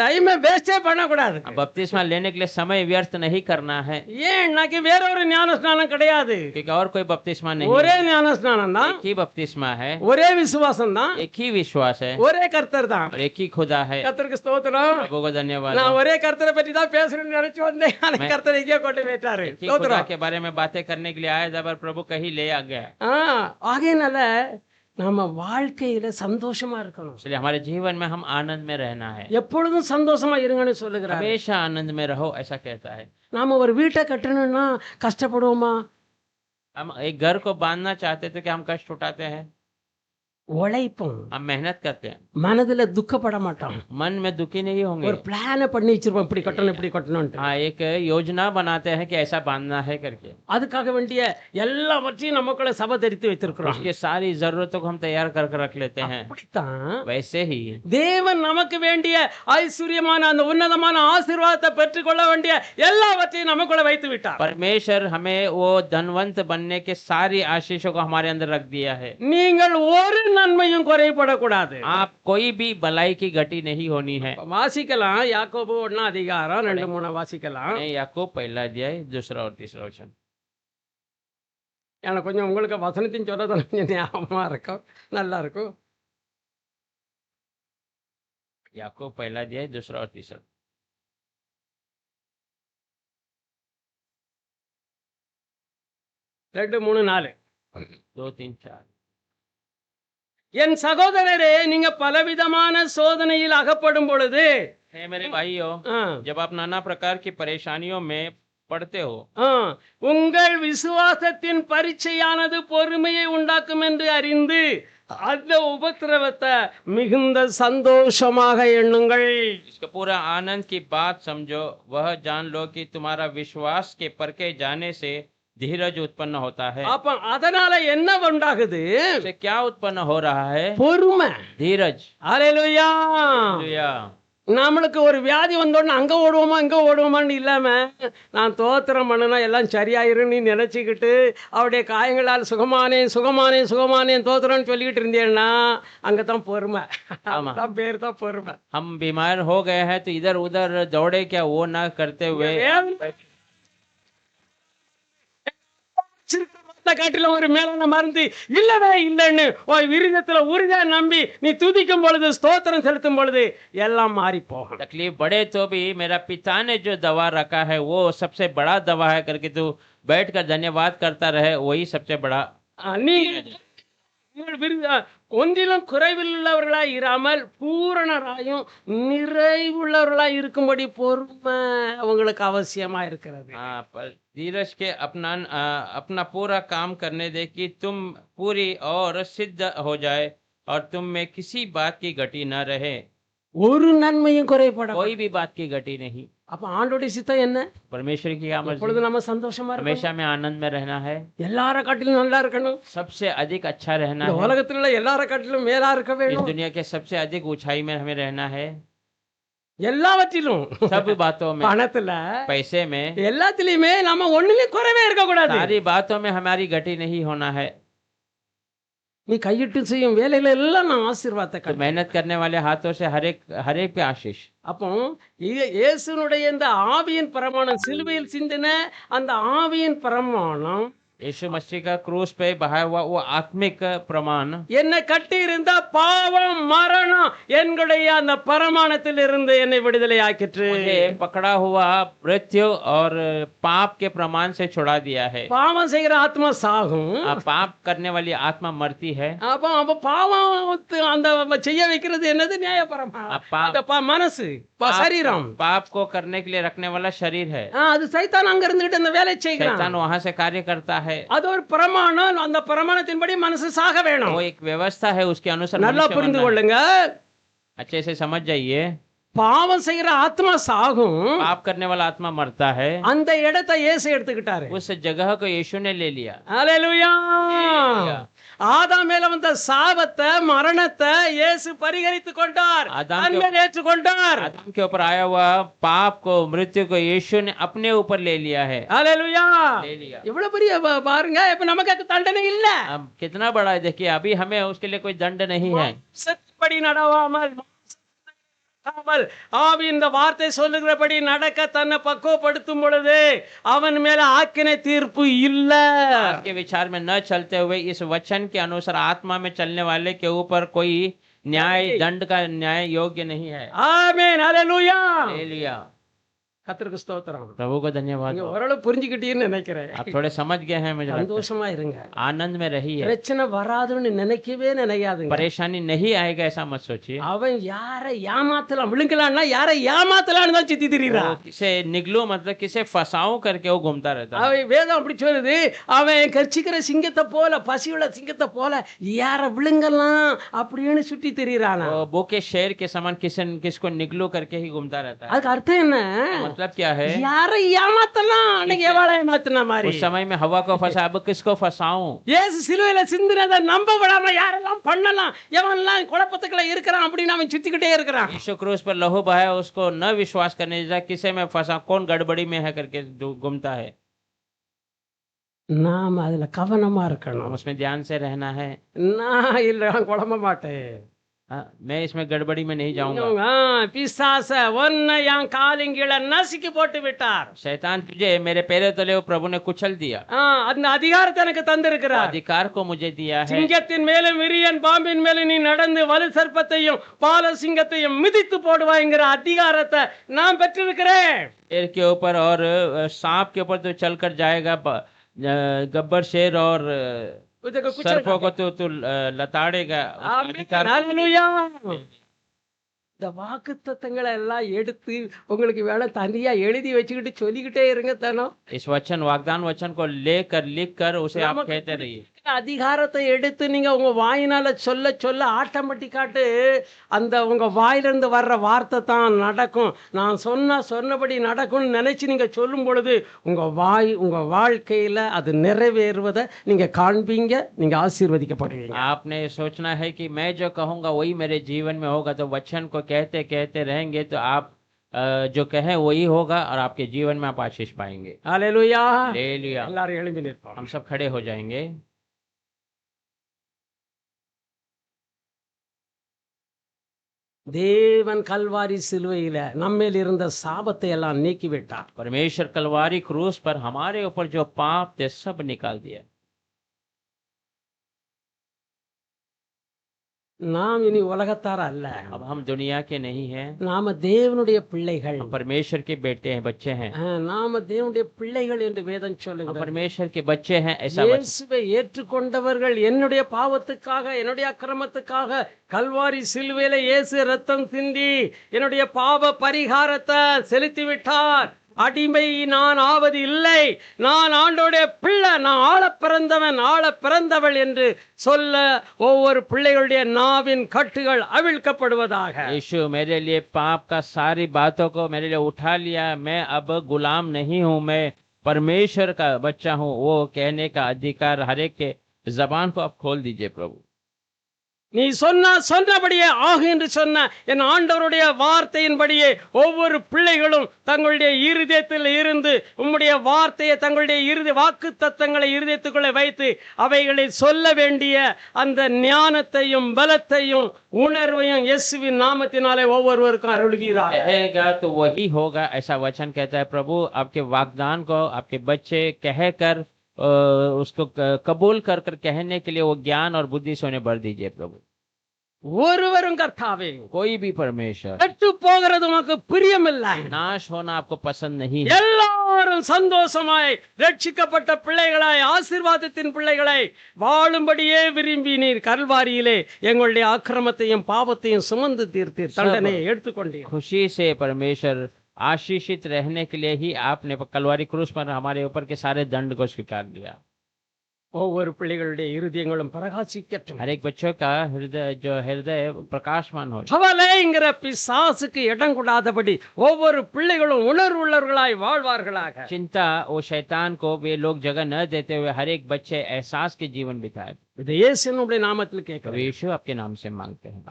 டைமை வேஸ்டே பண்ணக்கூடாது. बपतिस्मा लेने के लिए समय व्यर्थ नहीं करना है, ஏன்னாக்கி வேற ஒரு ஞானஸ்நானம் கிடையாது. क्योंकि और कोई बपतिस्मा नहीं ஒரே है। ஞானஸ்நானம் தான், एक ही बपतिस्मा है, ஒரே விசுவாசம் தான், एक ही विश्वास है ஒரே கர்த்தர் தான். और एक ही खुदा है। கர்த்தருக்கு ஸ்தோத்திரம். प्रभु को धन्यवाद। நான் ஒரே கர்த்தரை பற்றி தான் பேசணும்னு நினைச்சு வந்தேன், ஆனா கர்த்தர் எங்கேயோ கொண்டு போயிட்டாரு. एक ही खुदा ஸ்தோத்திரம். के बारे में बातें करने के लिए आया था, पर प्रभु कहीं ले आ गया। ஆகையினால நம்ம வாழ்க்கையில சந்தோஷமா இருக்கணும். इसलिए हमारे जीवन में हम आनंद में रहना है, எப்பொழுதும் சந்தோஷமா இருங்கன்னு சொல்லுகிறார். हमेशा आनंद में रहो ऐसा कहता है। நாம ஒரு வீட்டை கட்டணும்னா கஷ்டப்படுவோமா? हम एक घर को बांधना चाहते थे कि हम कष्ट उठाते हैं, உழைப்போம், हम मेहनत करते हैं, மனதுல துக்கப்பட மாட்டோம். मन में दुखी नहीं होंगे। ஒரு பிளான பண்ணி வச்சிருப்போம், இப்படி கட்டணும் இப்படி கட்டணும்ட்டு. हाँ, एक योजना बनाते हैं कि ऐसा बांधना है करके। அதுக்காக வேண்டிய எல்லாவற்றையும் நமக்குள்ள சபை தரித்து வைத்திருக்கிறோம். उसकी सारी जरूरतों को हम तैयार कर रख लेते हैं। அப்படித்தான் वैसे ही தேவன் நமக்கு வேண்டிய ஐஸ்வர்யமான அந்த உன்னதமான ஆசீர்வாதத்தை பெற்றுக்கொள்ள வேண்டிய எல்லாவற்றையும் நமக்குள்ள வைத்து விட்டார். परमेश्वर हमें वो धनवंत बनने के सारी आशीषों को हमारे अंदर रख दिया है। நீங்கள் ஒரு நன்மையும் குறைபடக்கூடாது. आप कोई भी भलाई की घटी नहीं होनी है। வாசிக்கலாம், யாக்கோபு 1 அதிகாரம் 2-3 வாசிக்கலாம். याकूब पहला अध्याय 2 और 3 वचन। எனக்கு கொஞ்சம் உங்களுக்கு வசனத்தின் சொல்றது கொஞ்சம் ஞாபகமா இருக்கும், நல்லா இருக்கும். याकूब पहला अध्याय 2 और 3। 2, 3, 4. 2, 3, 4। என் சகோதரரே, நீங்க பலவிதமான சோதனையில் அகப்படும் பொழுது हे मेरे भाइयों, ஆ, जब आप नाना प्रकार की परेशानियों में पढ़ते हो। உங்கள் விசுவாசத்தின் பரீட்சையானது பொறுமையை உண்டாக்கும் என்று அறிந்து அந்த உபத்திரவத்தை மிகுந்த சந்தோஷமாக எண்ணுங்கள். इसका पूरा आनंद की बात समझो, वह जान लो कि तुम्हारा विश्वास के परखे जाने से धीरज उत्पन्न होता है। அப்ப அதனால என்ன உண்டாகுது? इससे क्या उत्पन्न हो रहा है? பொறுமை. धीरज। ஹல்லேலூயா. हालेलुया। நம்மளுக்கு ஒரு வியாதி வந்தோடனே அங்க ஓடுவோமா இங்க ஓடுவோமான்னு இல்லாம நான் தோத்திரம் பண்ணுனா எல்லாம் சரியாயிரும் நீ நினைச்சுக்கிட்டு அவருடைய காயங்களால் சுகமானேன் சுகமானேன் சுகமானேன் தோத்திரம்னு சொல்லிக்கிட்டு இருந்தேன்னா அங்கதான் பொறுமை. தான் பேர் தான் பொறுமை. हम बीमार हो गए हैं तो इधर उधर दौड़े क्या, वो ना करते हुए காட்டிலும் ஒரு மேலான மருந்து இல்லவே இல்லைன்னு விருதத்துல உறுதியா நம்பி நீ துதிக்கும் பொழுது ஸ்தோத்திரம் செலுத்தும் பொழுது எல்லாம் மாறி போகும். तकलीफ बढ़े तो भी मेरा पिता ने जो दवा रखा है वो सबसे बड़ा दवा है करके तू बैठकर धन्यवाद करता रहे, वही सबसे बड़ा। ஒன்றிலும் குறைவுள்ளவர்களாய் இராமல் பூரணராயும் நிறைவுள்ளவர்களாய் இருக்கும்படி பொறுமை அவங்களுக்கு அவசியமா இருக்கிறது. धीरज के अपना पूरा काम करने दे कि तुम पूरी और सिद्ध हो जाए और तुम में किसी बात की घटी न रहे, ஒரு நன்மையும் குறைபட कोई भी बात की घटी नहीं। அப்ப ஆண்டோடைய சித்தம் என்ன? परमेश्वर की क्या मर्जी? எப்பொழுது நம்ம சந்தோஷமா இருக்கணும், हमेशा में आनंद में रहना है, எல்லார காட்டிலும் நல்லா இருக்கணும், सबसे अधिक अच्छा रहना இந்த है, உலகத்துல எல்லார காட்டிலும் மேலா இருக்க इस வேணும், दुनिया के सबसे अधिक ऊंचाई में हमें रहना है, எல்லாவற்றிலும் सब बातों में, பணத்துல पैसे में, எல்லாத்திலயுமே நம்ம ஒண்ணுலயும் குறைவே இருக்க கூடாது. सारी बातों में हमारी घटी नहीं होना है। நீ கையிட்டு செய்யும் வேலையில எல்லாம் நான் ஆசீர்வாதத்தை तो मेहनत करने वाले हाथों से हर एक पे आशीष। அப்போ இயேசுனுடைய இந்த ஆவியின் பிரமாணம் சிலுவையில் சிந்தின அந்த ஆவியின் பிரமாணம் यीशु मसीह का क्रूस पे बहाया हुआ वो आत्मिक प्रमाण என்னை கட்டி இருந்த பாவம் மரணம் என்கிற அந்த பிரமாணத்தில் இருந்து என்னை விடுதலை ஆக்கிற்று. मुझे पकड़ा हुआ मृत्यु और पाप के प्रमाण से छुड़ा दिया है। பாவம் செய்கிற ஆத்மா சாகும், पाप करने वाली आत्मा मरती है। அப்ப பாவம் அந்த செய்ய வைக்கிறது என்னது? நியாயப்பிரமாணம், மனசு, சரீரம். पाप को करने के लिए रखने वाला शरीर है, அது சைத்தான் அங்க இருந்துட்டு அந்த வேலை செய்கிறான். शैतान वहां से कार्य करता है। அது ஒரு பிரமாணம், அந்த பிரமாணத்தின்படி மனசு சாக வேணும். वो एक व्यवस्था है, उसके अनुसार நல்லா புரிந்து கொள்ளுங்க. अच्छे से समझ जाइए। பாவம் செய்கிற ஆத்மா சாகும், पाप करने वाला आत्मा मरता है, அந்த இடத்தை இயேசு எடுத்துக்கிட்டாரு. उस जगह को यीशु ने ले लिया। ஹல்லேலூயா. ஆதாம் மேல வந்த சாபத்தை மரணத்தை இயேசு பரிகரித்து கொண்டார், ஏற்றுக்கொண்டார். आदम के ऊपर आया हुआ पाप को, मृत्यु को यीशु ने अपने ऊपर ले लिया है। ஹல்லேலூயா. ले लिया। இவ்வளவு பெரிய பாருங்க, இப்ப நமக்கு தண்டனை இல்ல. अब कितना बड़ा है देखिए, अभी हमें उसके लिए कोई दंड नहीं है। சட்டப்படி நடவாமல் ஆவி இந்த வார்த்தை சொல்லுகிறபடி நடக்க தன்னை பக்குவப்படுத்தும் பொழுது அவன் மேல ஆக்கினை தீர்ப்பு இல்ல. आपके विचार में न चलते हुए इस वचन के अनुसार आत्मा में चलने वाले के ऊपर कोई न्याय, दंड का न्याय योग्य नहीं है। ஆமென். ஹல்லேலூயா. हालेलुया। கர்த்தருக்கு ஸ்தோத்திரம். प्रभु को धन्यवाद। நீங்க ஓரளவு புரிஞ்சுக்கிட்டீங்கன்னு நினைக்கிறேன். आप थोड़े समझ गए हैं मुझे लगता है। சந்தோஷமா இருங்க, आनंद में रहिए, பிரச்சனை வராதுன்னு நினைக்கவே நினைக்காதுங்க. परेशानी नहीं आएगा ऐसा मत सोचिए। அவன் யாரை ஏமாத்தலாம் விழுங்கலாம்னா யாரை ஏமாத்தலாம்னு தான் சுத்தி திரிறான். किसे निगलू मतलब किसे फसाऊं करके वो घूमता रहता है। அவன் வேதம் அப்படி சொல்லுது, அவன் கர்ச்சிக்கிற சிங்கத்தை போல, பசியுள்ள சிங்கத்தை போல யாரை விழுங்கலாம் அப்படின்னு சுத்தி திரிறானா. वो भूखे शेर के समान किसको निगलू करके ही घूमता रहता है। அதுக்கு அர்த்தம் என்ன? मतलब क्या है? யாரை ஏமாத்தலாம், அன்னைக்கு எவாளை ஏமாத்தின மாதிரி. उस समय में हवा को फंसा, अब किसको फंसाऊं? இயேசு சிலுவையில சிந்தினதை நம்ப விடாம யாரெல்லாம் பண்ணலாம், எவன்லாம் குழப்பத்துக்குள்ள இருக்கிறான் அப்படின்னு அவன் சுத்திக்கிட்டே இருக்கிறான். यीशु क्रूस पर लहू बहाया, उसको न विश्वास करने दीजिए, किसे में फंसा, कौन गड़बड़ी में है करके घूमता है। நாம் அதுல கவனமா हम இருக்கணும். उसमें ध्यान से रहना है। நான் இல்ல, குழம்ப மாட்டேன். मैं इसमें गड़बड़ी में नहीं जाऊंगा। பிசாச உன்னை என் காலிங்கீழ நசுக்கி போட்டு விட்டார். शैतान तुझे मेरे पैरों तले वो प्रभु ने कुचल दिया। அந்த அதிகாரத்தை எனக்கு தந்திருக்கிறார். अधिकार को मुझे दिया है। சிங்கத்தின் மேலும் விரியன் பாம்பின் மேலும் நீ நடந்து வலு சர்ப்பத்தையும் பால சிங்கத்தையும் மிதித்து போடுவாய்ங்கிற அதிகாரத்தை நான் பெற்றிருக்கிறேன். शेर के ऊपर और सांप के ऊपर तो चलकर जाएगा, गब्बर शेर और सर्पों को तो लताड़ेगा। हालेलुया. இந்த வாக்குத்தத்தங்களை எல்லாம் எடுத்து உங்களுக்கு வேணா தனியா எழுதி வச்சுக்கிட்டு சொல்லிக்கிட்டே இருங்க தானோ. इस वचन वागदान वचन को लेकर लिख कर उसे आप நமக்கு कहते रहिए। அதிகாரத்தை எடுத்து நீங்க உங்க வாயினால சொல்ல சொல்ல ஆட்டோமேட்டிக்காட்டு அந்த உங்க வாயிலிருந்து வர்ற வார்த்தை தான் நடக்கும். நான் சொன்னபடி நடக்கும்னு நினைச்சு நீங்க சொல்லும் பொழுது உங்க வாழ்க்கையில அது நிறைவேறுவதை நீங்க காண்பீங்க, நீங்க ஆசீர்வதிக்கப்படுவீங்க. आपने सोचना है कि मैं जो कहूंगा वही मेरे जीवन में होगा, तो वचन को कहते कहते रहेंगे तो आप जो कहें वही होगा और आपके जीवन में आप आशीष पाएंगे। हालेलुया। हालेलुया। எல்லாரும் எழும்பி நிற்போம். हम सब खड़े हो जाएंगे। தேவன் கல்வாரி சிலுவையில நம்மேல் இருந்த சாபத்தை எல்லாம் நீக்கிவிட்டார். परमेश्वर कलवारी क्रूस पर हमारे ऊपर जो पाप थे सब निकाल दिया। நாம் இனி உலகத்தார் அல்ல. अब हम दुनिया के नहीं हैं, நாம தேவனுடைய பிள்ளைகள். हम परमेश्वर के बेटे हैं, बच्चे हैं। நாம தேவனுடைய பிள்ளைகள் என்று வேதம் हम சொல்லுகிறது. परमेश्वर के बच्चे हैं ऐसा वचन। இயேசுவை ஏற்றுக்கொண்டவர்கள் என்னுடைய பாவத்துக்காக என்னுடைய அக்கிரமத்துக்காக கல்வாரி சிலுவையில இயேசு ரத்தம் சிந்தி என்னுடைய பாவ பரிகாரத்தை செலுத்தி விட்டார். அடிமை நான் ஆவது இல்லை, நான் ஆண்டோடைய பிள்ளை, நான் ஆள பிறந்தவள் என்று சொல்ல ஒவ்வொரு பிள்ளைகளுடைய நாவின் கட்டுகள் அவிழ்க்கப்படுவதாக. यीशु मेरे लिए पाप का सारी बातों को मेरे लिए उठा लिया, मैं अब गुलाम नहीं हूँ, मैं परमेश्वर का बच्चा हूँ, वो कहने का अधिकार हर एक के जबान को आप खोल दीजिए प्रभु। நீ சொன்னபடியே ஆகு என்று சொன்ன என் ஆண்டவருடைய வார்த்தையின்படியே ஒவ்வொரு பிள்ளைகளும் தங்களுடைய இருதயத்தில் இருந்து உம்முடைய வார்த்தையை தங்களுடைய வாக்கு தத்தங்களை இருதயத்துக்குள்ளே வைத்து அவைகளை சொல்ல வேண்டிய அந்த ஞானத்தையும் பலத்தையும் உணர்வையும் இயேசுவின் நாமத்தினாலே ஒவ்வொருவருக்கும் அருள்கிறார். कहेगा तो वही होगा ऐसा वचन कहता है प्रभु। आपके वागदान को आपके बच्चे कहकर उसको कबूल कर कर कहने के लिए वो ज्ञान और बुद्धि से उन्हें भर दीजिए प्रभु। ஒருவரும் கர்த்தாவே कोई भी परमेश्वर கெட்டு போகிறது உமக்கு பிரியமில்லை. नाश होना आपको पसंद नहीं है। எல்லாரும் சந்தோஷமாய் ரட்சிக்கப்பட்ட பிள்ளைகளாய் ஆசீர்வாதத்தின் பிள்ளைகளை வாழும்படியே விரும்பினீர். கல்வாரியிலே எங்களுடைய அக்கிரமத்தையும் பாவத்தையும் சுமந்து தீர்த்தீர், தண்டனையை எடுத்துக்கொண்டீர். खुशी से परमेश्वर आशीषित रहने के लिए ही आपने कलवारी क्रूस पर हमारे ऊपर के सारे दंड को स्वीकार लिया। ஒவ்வொரு பிள்ளைகளுடைய இருதயங்களும் பிரகாசிக்கட்டும். हर एक बच्चों का हृदय प्रकाशमान हो। கவலைங்கிற பிசாசுக்கு இடம் கொடாதபடி ஒவ்வொரு பிள்ளைகளும் உணர்வுள்ளவர்களாய் வாழ்வார்களாக. चिंता वो शैतान को वे लोग जगह न देते हुए हर एक बच्चे एहसास के जीवन बिताए। இது இயேசுவினுடைய நாமத்தில் கேட்கிறேன். यीशु आपके नाम से मांगते हैं।